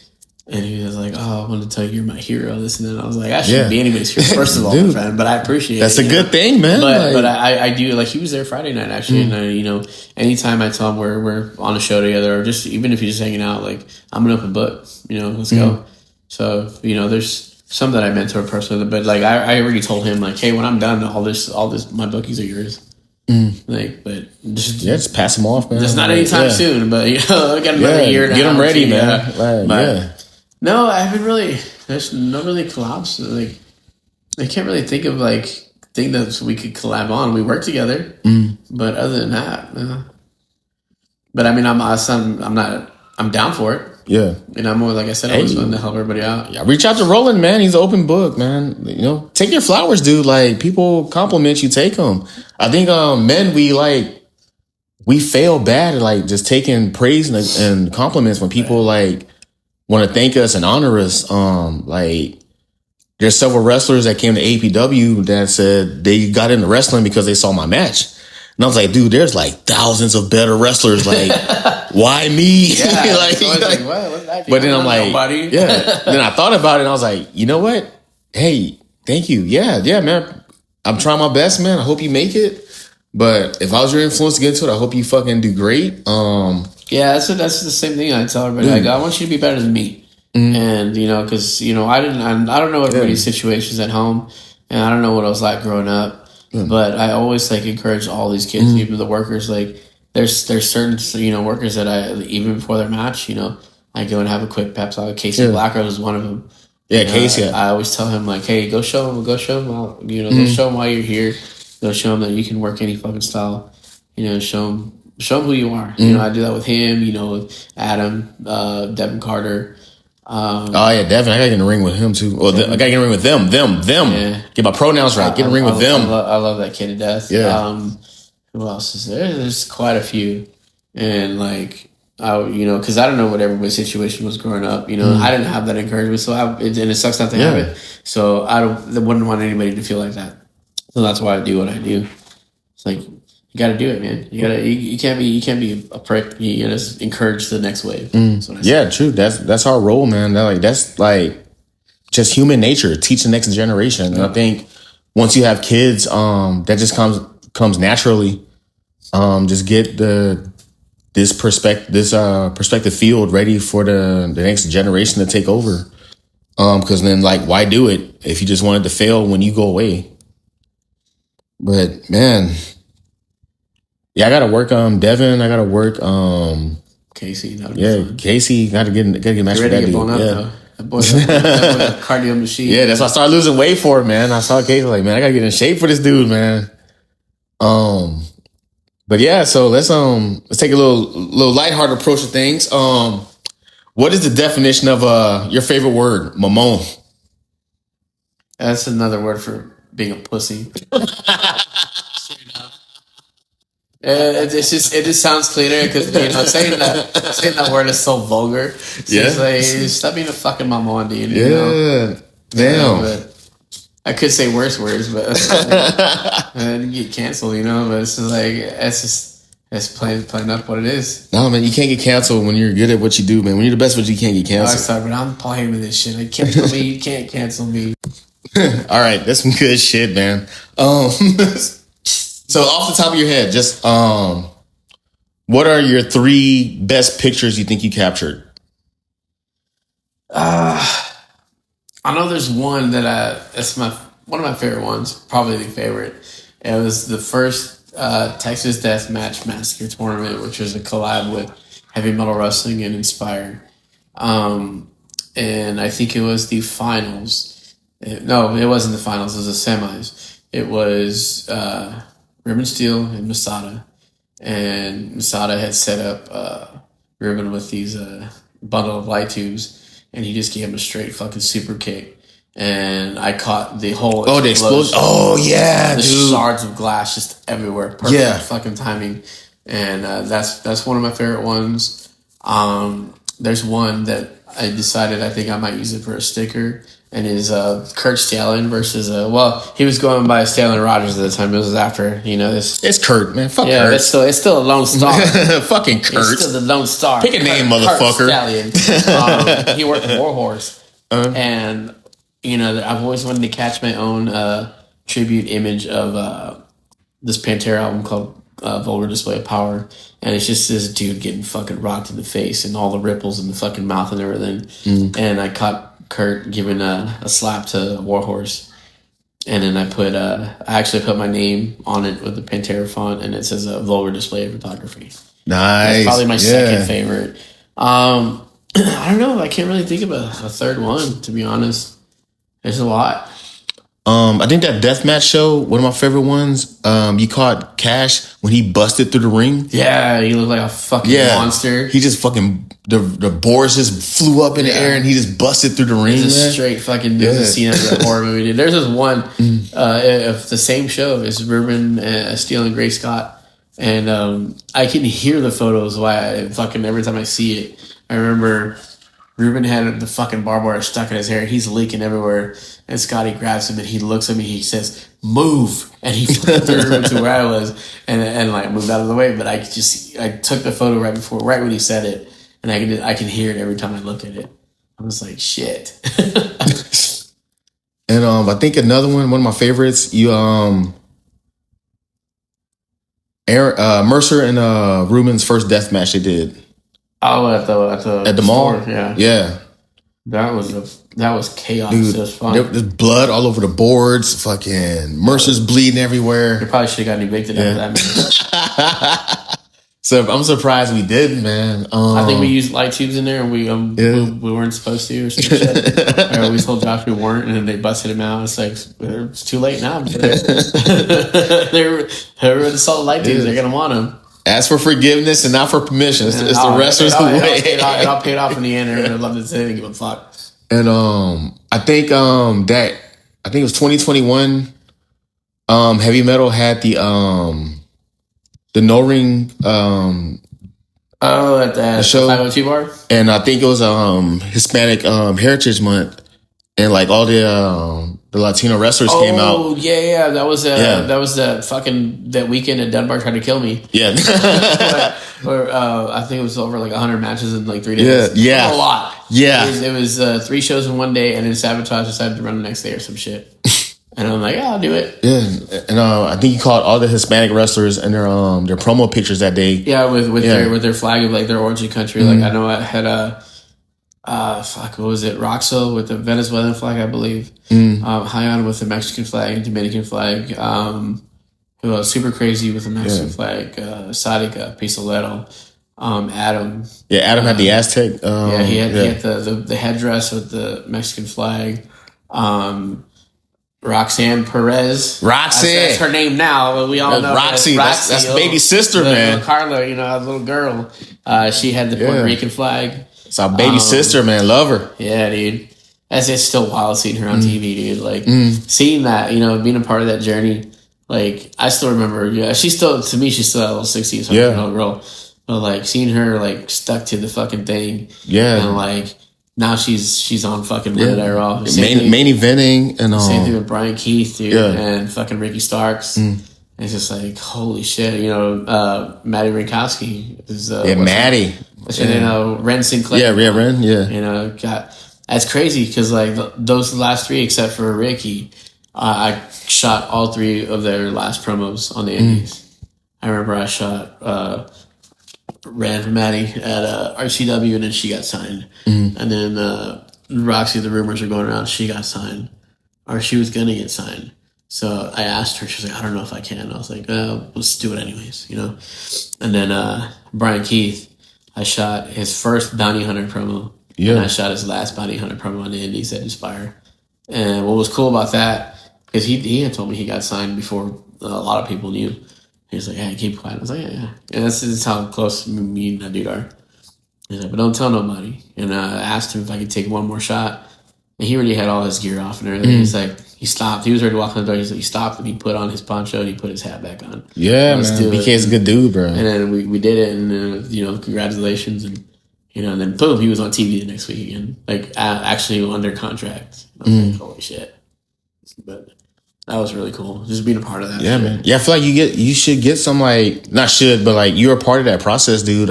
and he was like, "Oh, I wanted to tell you you're my hero." This and that. I was like, "I shouldn't be anybody's hero, first of all, my friend, but I appreciate that's it." That's a good thing, man. But I do like he was there Friday night actually, and anytime I tell him we're on a show together, or just even if he's just hanging out, like I'm an open book. Let's go. So there's some that I mentor personally, but like I already told him like, hey, when I'm done, all this my bookies are yours. Like, but just pass them off, man. It's not anytime soon, but I got another year. Get them ready, man. No, I haven't really. There's no really collabs. Like, I can't really think of like thing that we could collab on. We work together, but other than that, no. But I mean, I'm down for it. Yeah. And I'm more, like I said, I was willing to help everybody out. Yeah, reach out to Roland, man. He's an open book, man. Take your flowers, dude. Like, people compliment you, take them. I think men, we fail bad at like just taking praise and compliments when people like want to thank us and honor us. Like, there's several wrestlers that came to APW that said they got into wrestling because they saw my match. And I was like, dude, there's like thousands of better wrestlers. Like, why me? Yeah, but then I'm like, nobody. Then I thought about it and I was like, you know what? Hey, thank you. Yeah, man. I'm trying my best, man. I hope you make it. But if I was your influence to get into it, I hope you fucking do great. Yeah, that's the same thing I tell everybody. Like, I want you to be better than me. And, because, I don't know everybody's situations at home, and I don't know what it was like growing up. But I always like encourage all these kids, even the workers. Like there's certain workers that I even before their match, I go and have a quick pep talk. Casey Blackrose is one of them. Yeah, Casey. I always tell him like, hey, go show him, go show him why you're here. Go show him that you can work any fucking style. Show him who you are. I do that with him. With Adam, Devin Carter. Devin, I gotta get in the ring with him too. Well, I gotta get in the ring with them. Yeah. Get my pronouns right. Get in the ring with them. I love that kid to death. Yeah. Who else is there? There's quite a few, and like because I don't know what everybody's situation was growing up. I didn't have that encouragement, so and it sucks not to have it. So I wouldn't want anybody to feel like that. So that's why I do what I do. It's like, you got to do it, man. You can't be a prick. You got to encourage the next wave. Yeah, true. That's our role, man. That's just human nature. Teach the next generation. And I think once you have kids, that just comes naturally. just get this perspective field ready for the next generation to take over. Because then, like, why do it if you just wanted to fail when you go away? But man, yeah, I gotta work. Devin, I gotta work. Casey, Casey, gotta get matched with that dude. Yeah. That boy, that cardio machine. Yeah, that's why I started losing weight for it, man. I saw Casey like, man, I gotta get in shape for this dude, man. But yeah, so let's take a little lighthearted approach to things. What is the definition of your favorite word, mamon? That's another word for being a pussy. It just sounds cleaner because saying that word is so vulgar. So it's like, stop being a fucking mamon, dude. You know? Damn. But I could say worse words, but and get canceled, But it's just like it's playing up what it is. No, man, you can't get canceled when you're good at what you do, man. When you're the best at what you can't get canceled. Sorry, but I'm playing with this shit. Cancel me. You can't cancel me. All right, that's some good shit, man. So off the top of your head, just what are your 3 best pictures you think you captured? I know there's one that's one of my favorite ones, probably the favorite. It was the first Texas Deathmatch Massacre tournament, which was a collab with Heavy Metal Wrestling and Inspire. And I think it was the finals. No, it wasn't the finals. It was the semis. It was Ruben Steele and Masada. And Masada had set up Ruben with these bundle of light tubes, and he just gave him a straight fucking super kick. And I caught the whole explosion. The explosion. Oh, yeah, the dude. shards of glass just everywhere. Perfect fucking timing. And that's one of my favorite ones. There's one that I decided I think I might use it for a sticker. And is Kurt Stallion versus he was going by Stallion Rogers at the time. It was after this. It's Kurt, man. Fuck Kurt. It's still a Lone Star. Fucking Kurt. It's still the Lone Star. Pick a name, motherfucker. Kurt Stallion. He worked at Warhorse, and I've always wanted to catch my own tribute image of this Pantera album called Vulgar Display of Power, and it's just this dude getting fucking rocked in the face and all the ripples in the fucking mouth and everything. And I caught Kurt giving a slap to Warhorse, and then I actually put my name on it with the Pantera font, and it says Vulgar Display of Photography. Nice. That's probably my second favorite. I don't know. I can't really think of a third one, to be honest. There's a lot. I think that deathmatch show, one of my favorite ones, you caught Cash when he busted through the ring. Yeah, he looked like a fucking monster. He just fucking, the boards just flew up in the air and he just busted through the ring. It's a straight fucking scene of that horror movie, dude. There's this one of the same show. It's Ruben Steele and Gray Scott. And I can hear the photos every time I see it. I remember Ruben had the fucking barbed wire stuck in his hair. He's leaking everywhere. And Scotty grabs him and he looks at me. He says, "Move." And he flipped Ruben to where I was and like moved out of the way. But I took the photo right when he said it. And I can hear it every time I look at it. I was like, shit. And I think another one of my favorites, Mercer and Ruben's first death match they did. Oh, at the mall? Yeah. That was chaos. Dude, it was fun. There's blood all over the boards. Fucking Mercer's bleeding everywhere. You probably should have gotten evicted after that match. So I'm surprised we didn't, man. I think we used light tubes in there and we weren't supposed to or some shit. Or we told Josh we weren't, and then they busted him out. It's like, it's too late now. Whoever saw the light tubes, they're going to want them. Ask for forgiveness and not for permission. It's the wrestler's way. It all paid off in the end. I'd love to say they didn't give a fuck. And I think it was 2021. Heavy Metal had the no ring at the show 502 bar, and I think it was Hispanic Heritage Month, and like all the Latino wrestlers came out. Oh yeah, that was that weekend at Dunbar tried to kill me. Yeah, where I think it was over like 100 matches in like 3 days. Yeah, a lot. Yeah, it was 3 shows in one day, and then Sabotage decided to run the next day or some shit. And I'm like, yeah, I'll do it. Yeah, and I think he called all the Hispanic wrestlers and their promo pictures that day. Yeah, with their flag of like their origin country. Like I know I had what was it? Roxo with the Venezuelan flag, I believe. Hyon with the Mexican flag and Dominican flag. Who was super crazy with the Mexican flag? Sadik Pistoletto. Adam. Yeah, Adam had the Aztec. He had the headdress with the Mexican flag. Roxanne Perez. That's her name now, but we all know Roxy. That's baby sister, man. Carla, a little girl. She had the Puerto Rican flag. It's our baby sister, man. Love her. Yeah, dude. It's still wild seeing her on TV, dude. Like seeing that, being a part of that journey. Like I still remember. Yeah, she's still that little 16-year-old girl. But like seeing her like stuck to the fucking thing. Yeah, and like. Now she's on fucking Red Arrow. Main eventing and same thing with Brian Keith, dude, and fucking Ricky Starks. It's just like holy shit, Maddie Rinkowski is Maddie, Ren Sinclair. Yeah, Ren. That's crazy because like those last three except for Ricky, I shot all three of their last promos on the Indies. I remember I shot. Ran for Maddie at RCW, and then she got signed. And then Roxy, the rumors are going around, she got signed, or she was gonna get signed. So I asked her, she was like, I don't know if I can. I was like, let's do it anyways, And then Brian Keith, I shot his first Bounty Hunter promo, and I shot his last Bounty Hunter promo on the Indies at Inspire. And what was cool about that, because he had told me he got signed before a lot of people knew. He was like, hey, keep quiet. I was like, yeah. And this is how close me and that dude are. He's like, but don't tell nobody. And I asked him if I could take one more shot. And he already had all his gear off and everything. He's like, he stopped. He was ready to walk on the door. He stopped and he put on his poncho and he put his hat back on. Yeah, man. BK's a good dude, bro. And then we did it. And, congratulations. And, and then boom, he was on TV the next week again. Like, actually under contract. I was like, holy shit. But... that was really cool. Just being a part of that. Yeah, man. Yeah, I feel like you should get some but you're a part of that process, dude.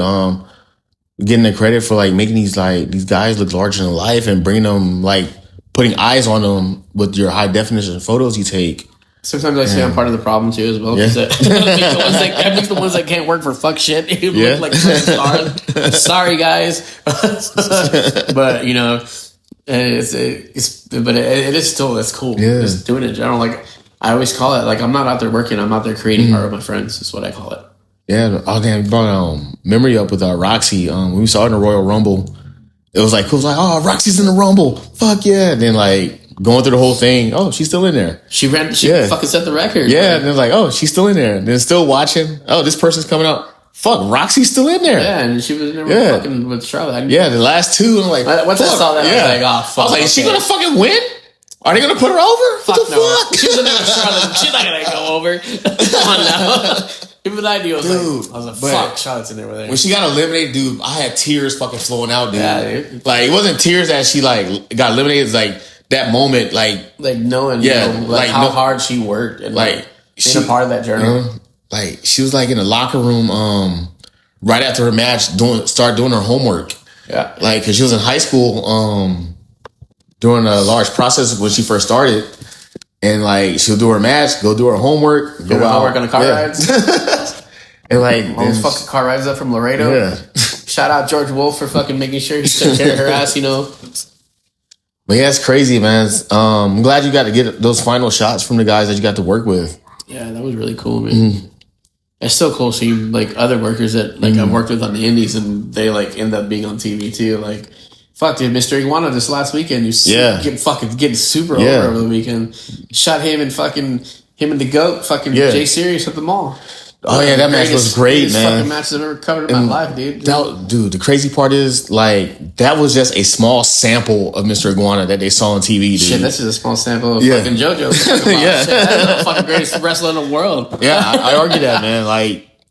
Getting the credit for like making these guys look larger than life and bringing them putting eyes on them with your high definition photos you take. Sometimes I say I'm part of the problem too as well. Yeah. That makes the ones that can't work for fuck shit. Look like stars. Sorry guys. But it's cool. Yeah. Just doing it in general. Like I always call it, like I'm not out there working, I'm out there creating art with my friends. Is what I call it. Yeah. Oh damn, you brought memory up with Roxy. When we saw her in the Royal Rumble, it was like oh, Roxy's in the Rumble. Fuck yeah. And then going through the whole thing, oh, she's still in there. She fucking set the record. Yeah, and then oh, she's still in there. And then still watching, oh, this person's coming out. Fuck, Roxy's still in there. Yeah, and she was never fucking with Charlotte. The last two, I'm like, once I saw that, I was like, oh, fuck. I was like, is she gonna fucking win? Are they gonna put her over? Fuck what the no. fuck? She was in there with Charlotte. She's not gonna go over. Come on now. Even I knew. I was like, fuck, Charlotte's in there with her. When she got eliminated, dude, I had tears fucking flowing out, dude. Yeah, dude. Like, it wasn't tears that she got eliminated. It's like that moment, knowing, how hard she worked and being a part of that journey. She was in the locker room, right after her match, start doing her homework. Yeah. Because she was in high school, doing a large process when she first started. And, she'll do her match, go do her homework. Go out. Homework on the car rides. And, all those fucking car rides up from Laredo. Yeah. Shout out George Wolf for fucking making sure he took care of her ass, But, yeah, it's crazy, man. I'm glad you got to get those final shots from the guys that you got to work with. Yeah, that was really cool, man. It's so cool seeing other workers that I've worked with on the indies and they end up being on TV too. Fuck, dude, Mr. Iguana this last weekend, getting super over the weekend. Shot him and the GOAT, Jay Sirius at the mall. Oh yeah, that match was great, man. Fucking matches I've ever covered in my life, dude. Dude, the crazy part is that was just a small sample of Mr. Iguana that they saw on TV, dude. Shit, this is a small sample of fucking JoJo. Yeah, shit, that's the fucking greatest wrestler in the world. Yeah, I argue that, man.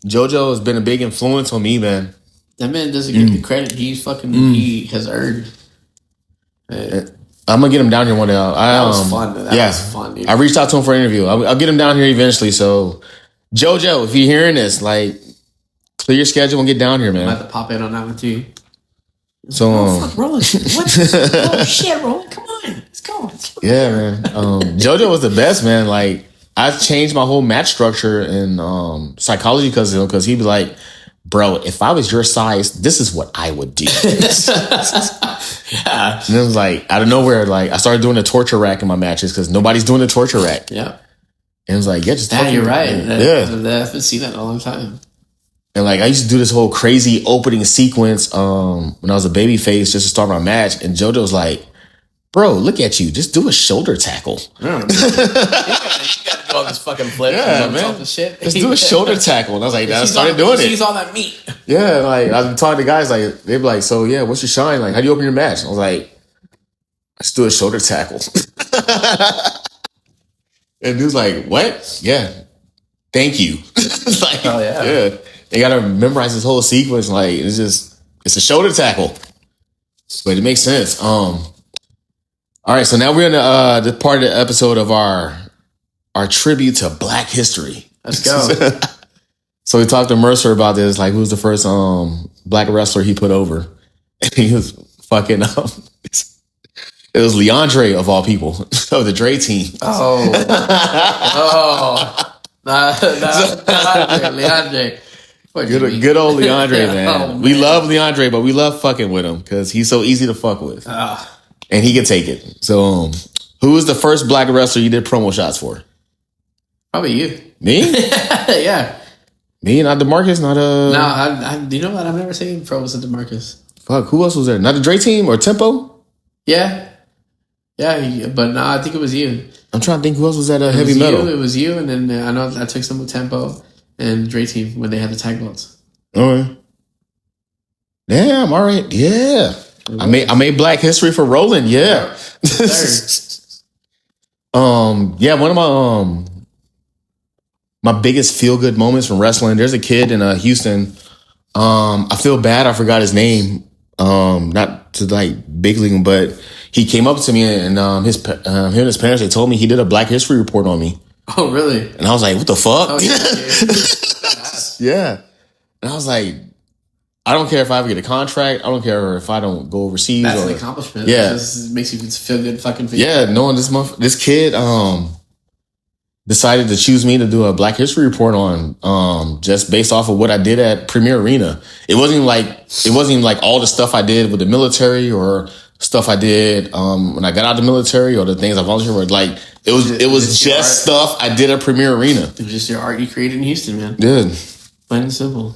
JoJo has been a big influence on me, man. That man doesn't get the credit he has earned. I'm gonna get him down here one day. That was fun. That was fun, dude. I reached out to him for an interview. I'll get him down here eventually. So, JoJo, if you're hearing this, clear your schedule and get down here, man. I have to pop in on that one too. So, fuck, Roland. What? Oh shit, Roland, come on. Let's go. Yeah, man. JoJo was the best, man. Like, I changed my whole match structure in psychology because he'd be like, bro, if I was your size, this is what I would do. Yeah. And it was like, out of nowhere, like, I started doing the torture rack in my matches because nobody's doing the torture rack. Yeah. And it was like, yeah, just Damn, you're right. Yeah. I haven't seen that in a long time. And like, I used to do this whole crazy opening sequence when I was a baby face just to start my match. And JoJo's like, bro, look at you. Just do a shoulder tackle. You got to do all this fucking flip. Yeah, man. And shit. Just do a shoulder tackle. And I was like, I started doing it. She's all that meat. Yeah, like, I've been talking to guys, like, they'd be like, so yeah, what's your shine? Like, how do you open your match? I was like, I just do a shoulder tackle. And dude's like, what? Yeah. Thank you. Like, oh, yeah. Yeah. They got to memorize this whole sequence. Like, it's a shoulder tackle. But it makes sense. All right, so now we're in the part of the episode of our tribute to Black history. Let's go. So we talked to Mercer about this, like, who's the first Black wrestler he put over. And he was fucking it was Leandre of all people, of the Dre team. Oh. Leandre. Good old Leandre, man. Oh, man. We love Leandre, but we love fucking with him because he's so easy to fuck with. And he can take it. So, who was the first Black wrestler you did promo shots for? Probably you. Me? Yeah. Me? Not DeMarcus? Not No, I you know what? I've never seen promos of DeMarcus. Fuck, who else was there? Not the Dre team or Tempo? Yeah. Yeah, but no, I think it was you. I'm trying to think who else was at Heavy Metal. It was you, and then I know I took some with Tempo and Dre team when they had the tag belts. All right. Damn, all right. Yeah. I made Black history for Roland. Yeah. Yeah, one of my biggest feel good moments from wrestling. There's a kid in Houston. I feel bad I forgot his name. Not to like big league him, but he came up to me and him and his parents, they told me he did a Black history report on me. Oh, really? And I was like, what the fuck? Oh, Yeah. And I was like, I don't care if I ever get a contract. I don't care if I don't go overseas. That's an accomplishment. Yeah. This makes you feel good fucking for you. Yeah, knowing this kid decided to choose me to do a Black history report on just based off of what I did at Premier Arena. It wasn't even like all the stuff I did with the military or stuff I did when I got out of the military or the things I volunteered for. Like it was just stuff I did at Premier Arena. It was just your art you created in Houston, man. Good. Plain and simple.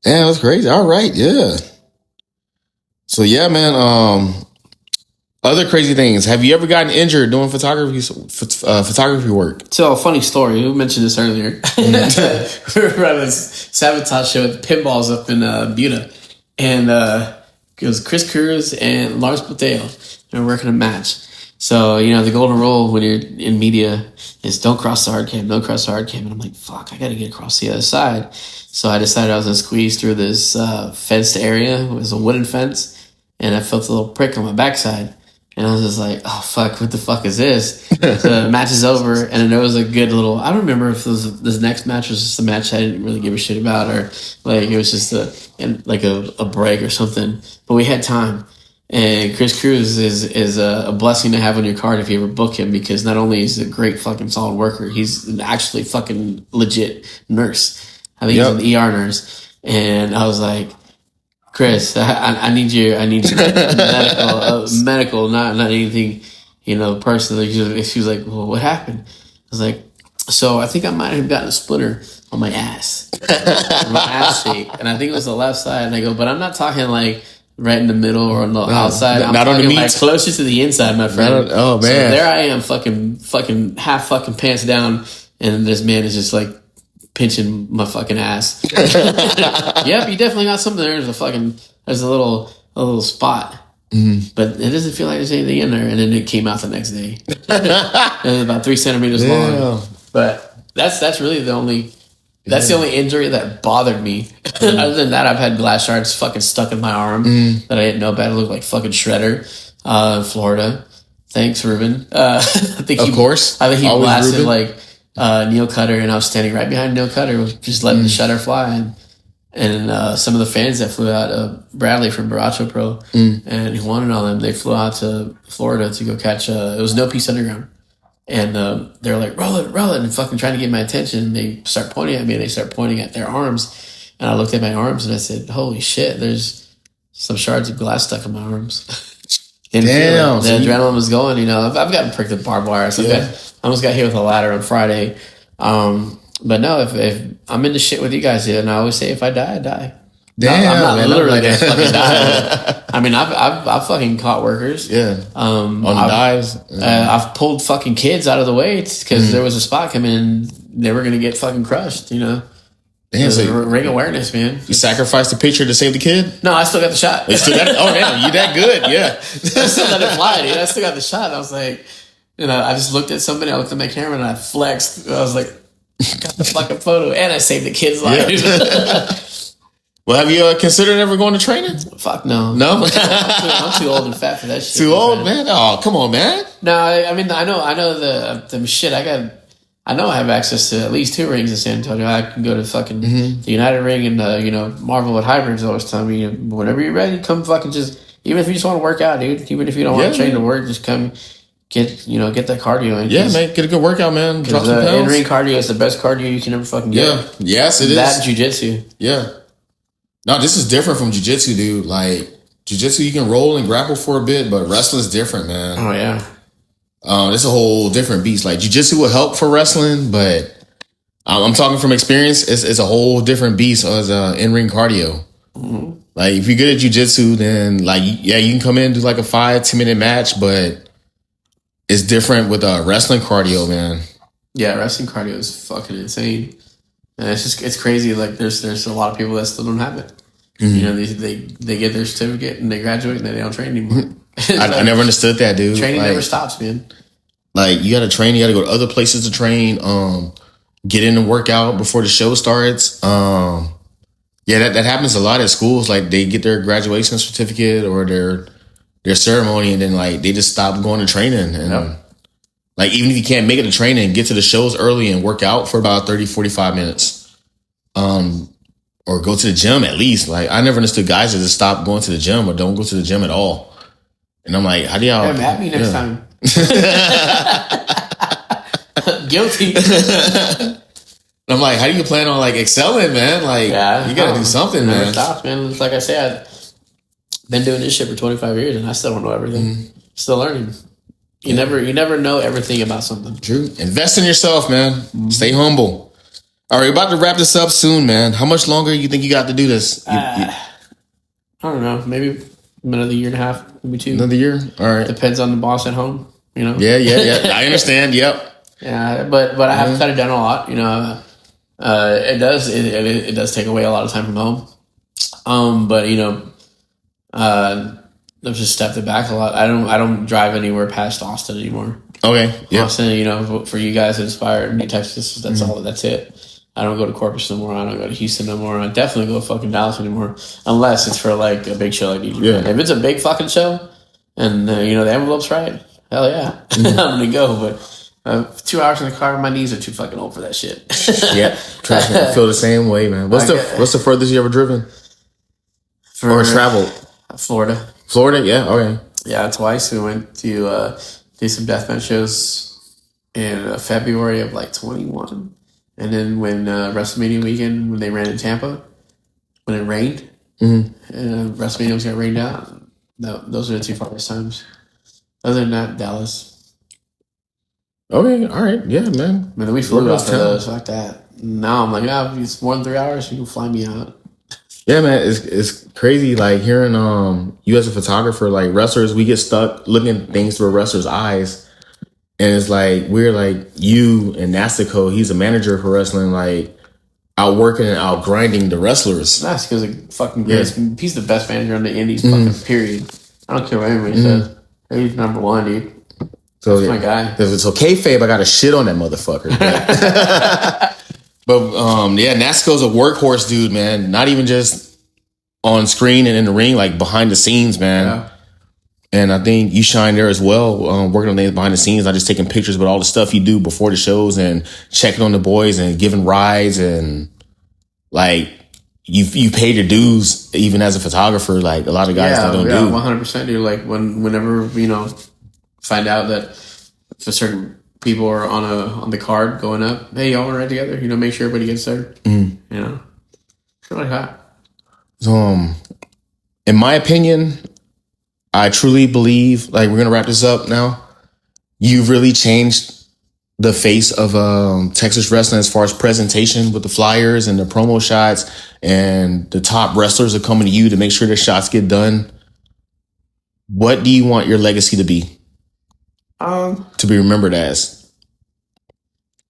Yeah, that's crazy. All right, yeah. So yeah, man. Other crazy things. Have you ever gotten injured doing photography work? So, funny story. We mentioned this earlier. We were at this Sabotage show with pinballs up in Buda. And it was Chris Cruz and Lars Boteo. They were working a match. So, the golden rule when you're in media is don't cross the hard cam, don't cross the hard cam. And I'm like, fuck, I got to get across the other side. So I decided I was going to squeeze through this fenced area. It was a wooden fence. And I felt a little prick on my backside. And I was just like, oh, fuck, what the fuck is this? The match is over. And then there was a good little, I don't remember if this next match was just a match I didn't really give a shit about or like it was just a break or something. But we had time. And Chris Cruz is a blessing to have on your card if you ever book him because not only is he a great fucking solid worker, he's an actually fucking legit nurse. I think he's an ER nurse. And I was like, Chris, I need you medical, not anything, personal. She was like, well, what happened? I was like, so I think I might have gotten a splinter on my ass, my ass cheek. And I think it was the left side. And I go, but I'm not talking like right in the middle or on the outside. I'm not on the talking meat. like closer to the inside, my friend. Oh, man. So there I am, fucking half fucking pants down. And this man is just like, pinching my fucking ass. Yep, you definitely got something there. There's a little spot. Mm-hmm. But it doesn't feel like there's anything in there. And then it came out the next day. It was about 3 centimeters long. But that's really the only injury that bothered me. Other than that, I've had glass shards fucking stuck in my arm that I didn't know about. It looked like fucking Shredder in Florida. Thanks, Ruben. I think he blasted Ruben. Neil Cutter, and I was standing right behind Neil Cutter, just letting the shutter fly, and And some of the fans that flew out, Bradley from Baracho Pro and Juan and all them, they flew out to Florida to go catch, it was No Peace Underground. And they're like, roll it, and fucking trying to get my attention. And they start pointing at me, and they start pointing at their arms. And I looked at my arms, and I said, holy shit, there's some shards of glass stuck in my arms. Damn. The adrenaline was going, you know. I've gotten pricked with barbed wire. So I almost got hit with a ladder on Friday. But no, if I'm into shit with you guys, and I always say, if I die, I die. Damn, I'm not man, literally gonna fucking die. I mean, I've fucking caught workers. Yeah. On the dives. I've pulled fucking kids out of the weights because there was a spot coming in, they were gonna get fucking crushed. You know. Damn, so ring awareness, man. You sacrificed the picture to save the kid? No, I still got the shot. You still got it? Oh damn, you that good? Yeah. I still let it fly, dude. I still got the shot. I was like, you know, I just looked at somebody, I looked at my camera, and I flexed. I was like, got the fucking photo, and I saved the kid's life. Yeah. Well, have you considered ever going to training? Fuck no. No? I'm too old and fat for that shit. Too old, man? Oh, come on, man. No, I mean, I know the shit. I know I have access to at least 2 rings in San Antonio. I can go to fucking the United Ring and, you know, Marvel with Hybrids always tell me, whenever you're ready, come fucking just, even if you just want to work out, dude, even if you don't want to train to work, just come get that cardio in. Yeah, man, get a good workout, man. Drop some pounds. In-ring cardio is the best cardio you can ever fucking get. Yeah. Yes, it is. That jiu-jitsu. Yeah. No, this is different from jiu-jitsu, dude. Like, jiu-jitsu, you can roll and grapple for a bit, but wrestling's different, man. Oh, yeah. It's a whole different beast. Like, jiu-jitsu will help for wrestling, but I'm talking from experience. It's a whole different beast as in-ring cardio. Mm-hmm. Like, if you're good at jiu-jitsu, then, like, yeah, you can come in and do, like, a 5-10 minute match, but it's different with wrestling cardio, man. Yeah, wrestling cardio is fucking insane. And it's crazy. Like, there's a lot of people that still don't have it. Mm-hmm. You know, they get their certificate and they graduate and then they don't train anymore. I never understood that, dude. Training never stops, man. Like, you got to train. You got to go to other places to train. Get in and work out before the show starts. Yeah, that happens a lot at schools. Like, they get their graduation certificate or their ceremony, and then, like, they just stop going to training. And like, even if you can't make it to training, get to the shows early and work out for about 30, 45 minutes. Or go to the gym at least. Like, I never understood guys that just stop going to the gym or don't go to the gym at all. And I'm like, how do y'all... Yeah, at me next time. Guilty. I'm like, how do you plan on, like, excelling, man? Like, you got to do something, man. Never stops, man. Like I said, I've been doing this shit for 25 years and I still don't know everything. Mm-hmm. Still learning. You never know everything about something. True. Invest in yourself, man. Mm-hmm. Stay humble. All right, we're about to wrap this up soon, man. How much longer you think you got to do this? I don't know. Maybe another year and a half, maybe 2. Another year? All right. Depends on the boss at home, you know? Yeah. I understand. Yep. Yeah, but I have cut it down a lot, you know. It does take away a lot of time from home. But, you know, I've just stepped it back a lot. I don't drive anywhere past Austin anymore. Okay. Yeah. Austin, you know, for you guys that inspire me, Texas, that's all. That's it. I don't go to Corpus no more. I don't go to Houston no more. I definitely go to fucking Dallas anymore, unless it's for like a big show like DJ. Yeah. If it's a big fucking show, and you know the envelope's right, hell yeah, I'm gonna go. But 2 hours in the car, my knees are too fucking old for that shit. Yeah, trust me, I feel the same way, man. What's the furthest you ever driven or traveled? Florida. Florida, yeah, okay. Yeah, twice. We went to do some deathmatch shows in February of like 21. And then when WrestleMania weekend, when they ran in Tampa, when it rained, and WrestleMania was going to rain out, those are the 2 farthest times. Other than that, Dallas. Okay, all right. Yeah, man. I mean, we flew out to those like that. Now I'm like, it's more than 3 hours. You can fly me out. Yeah, man, it's crazy. Like hearing you as a photographer, like wrestlers, we get stuck looking at things through a wrestler's eyes, and it's like we're like you and Nastico. He's a manager for wrestling, like out working and out grinding the wrestlers. Nastico's a fucking great. He's the best manager on the indies. Fucking period. I don't care what anybody says. He's number 1, dude. So that's my guy. If it's okay, kayfabe, I got to shit on that motherfucker. But Nastico's a workhorse, dude, man. Not even just on screen and in the ring, like behind the scenes, man. Yeah. And I think you shine there as well, working on things behind the scenes, not just taking pictures, but all the stuff you do before the shows and checking on the boys and giving rides and like you paid your dues even as a photographer. Like a lot of guys don't do. 100%. Do like whenever find out that if a certain people are on the card going up, hey, y'all want to ride together? Make sure everybody gets there. Shit like that. So, in my opinion, I truly believe, like, we're gonna wrap this up now. You've really changed the face of Texas wrestling as far as presentation with the flyers and the promo shots, and the top wrestlers are coming to you to make sure the shots get done. What do you want your legacy to be? To be remembered as?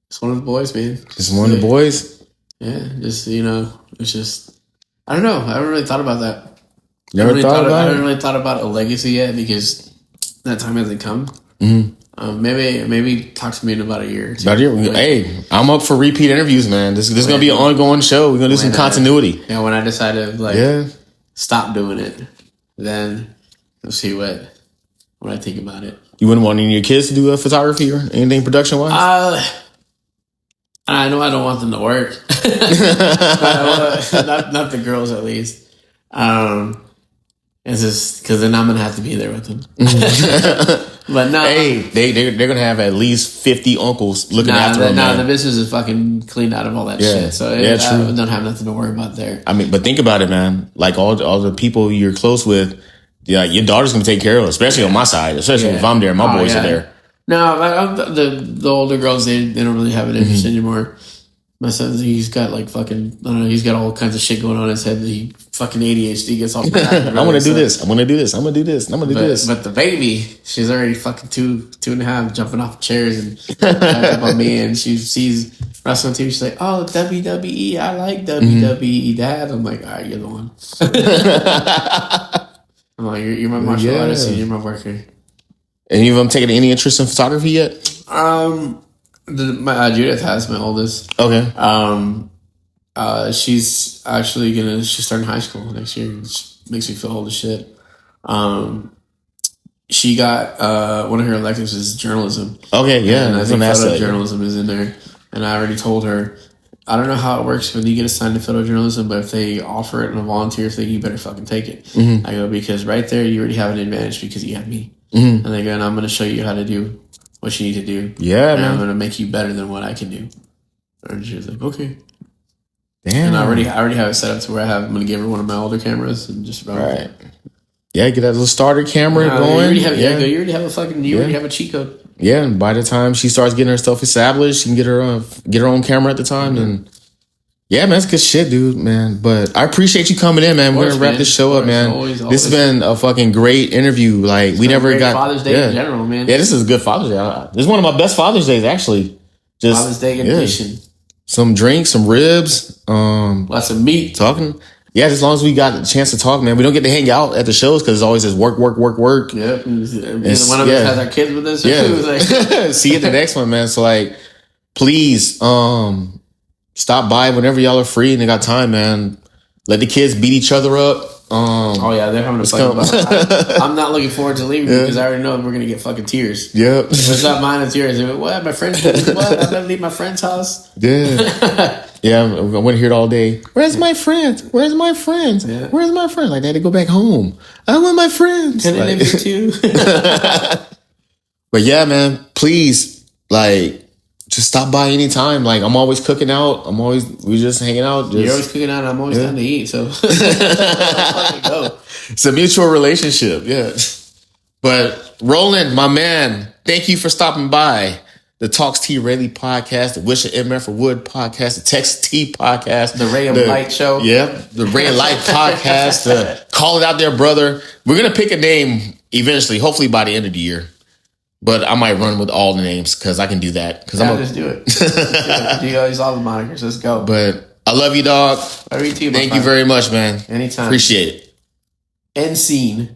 It's one of the boys, man. It's one of the boys? Yeah, just, it's just, I don't know. I haven't really thought about that. Never thought about it? I haven't really thought about a legacy yet because that time hasn't come. Mm-hmm. Maybe talk to me in about a year or two. Hey, I'm up for repeat interviews, man. This is going to be an ongoing show. We're going to do some continuity. When I decide to stop doing it, then we'll see what I think about it. You wouldn't want any of your kids to do photography or anything production wise? I know I don't want them to work. not the girls, at least. It's just because then I'm gonna have to be there with them. But no, hey, they're gonna have at least 50 uncles looking after them. The business is fucking cleaned out of all that shit. So I don't have nothing to worry about there. I mean, but think about it, man. Like all the people you're close with, your daughter's gonna take care of, especially on my side, especially if I'm there and my boys are there. No, the older girls they don't really have an interest anymore. My son, he's got like fucking, I don't know, he's got all kinds of shit going on in his head. He fucking ADHD gets off the back. I want to do this. I'm going to do this. I'm going to do this. I'm going to do this. But the baby, she's already fucking two and a half, jumping off chairs and up on me. And she sees wrestling TV. She's like, oh, WWE. I like WWE, Dad. I'm like, all right, you're the one. I'm like, you're my martial artist and you're my worker. Any of them taking any interest in photography yet? My Judith has, my oldest. Okay. She's actually she's starting high school next year, which makes me feel old as shit. She got one of her electives is journalism. Okay, yeah. And I think photojournalism is in there. And I already told her, I don't know how it works when you get assigned to photojournalism, but if they offer it in a volunteer thing, you better fucking take it. Mm-hmm. I go, because right there you already have an advantage because you have me. Mm-hmm. And they go, and I'm going to show you how to do what you need to do. Yeah, and man. I'm going to make you better than what I can do. And she was like, okay. Damn. And I already have it set up to where I'm going to give her one of my older cameras and just run with it. Yeah, get that little starter camera going. You already have a cheat code. Yeah, and by the time she starts getting herself established, she can get her own camera at the time. Mm-hmm. And yeah, man, that's good shit, dude, man. But I appreciate you coming in, man. We're gonna wrap this show up, man. Always. This has been a fucking great interview. Like we never got Father's Day in general, man. Yeah, this is a good Father's Day. This is one of my best Father's Days, actually. Just Father's Day edition. Some drinks, some ribs, lots of meat. Talking. Yeah, as long as we got a chance to talk, man. We don't get to hang out at the shows because it's always just work. Yep. One of us has our kids with us. Yeah. Like, see you at the next one, man. So like, please, stop by whenever y'all are free and they got time, man. Let the kids beat each other up. They're having a fight. I'm not looking forward to leaving because I already know we're gonna get fucking tears. Yep. It's not mine, it's yours. What? My friend's what? I'm gonna leave my friend's house. Yeah. Yeah, I want to hear it all day. Where's my friends? Where's my friends? Yeah. Where's my friends? Like, Daddy, go back home. I want my friends. Can I live here too? But yeah, man, please, like, just stop by anytime. Like, I'm always cooking out. We're just hanging out. You're always cooking out. I'm always down to eat. So go. It's a mutual relationship. Yeah. But Roland, my man, thank you for stopping by. The Talks T Rayleigh podcast, the Wish of MF for Wood podcast, the Texas T podcast, the Ray of Light show. Yeah, the Ray of Light podcast, the Call It Out There Brother. We're going to pick a name eventually, hopefully by the end of the year. But I might run with all the names because I can do that. Just do it. You use all the monikers. Let's go. But I love you, dog. I love you too, Thank you very much, man. Anytime. Appreciate it. End scene.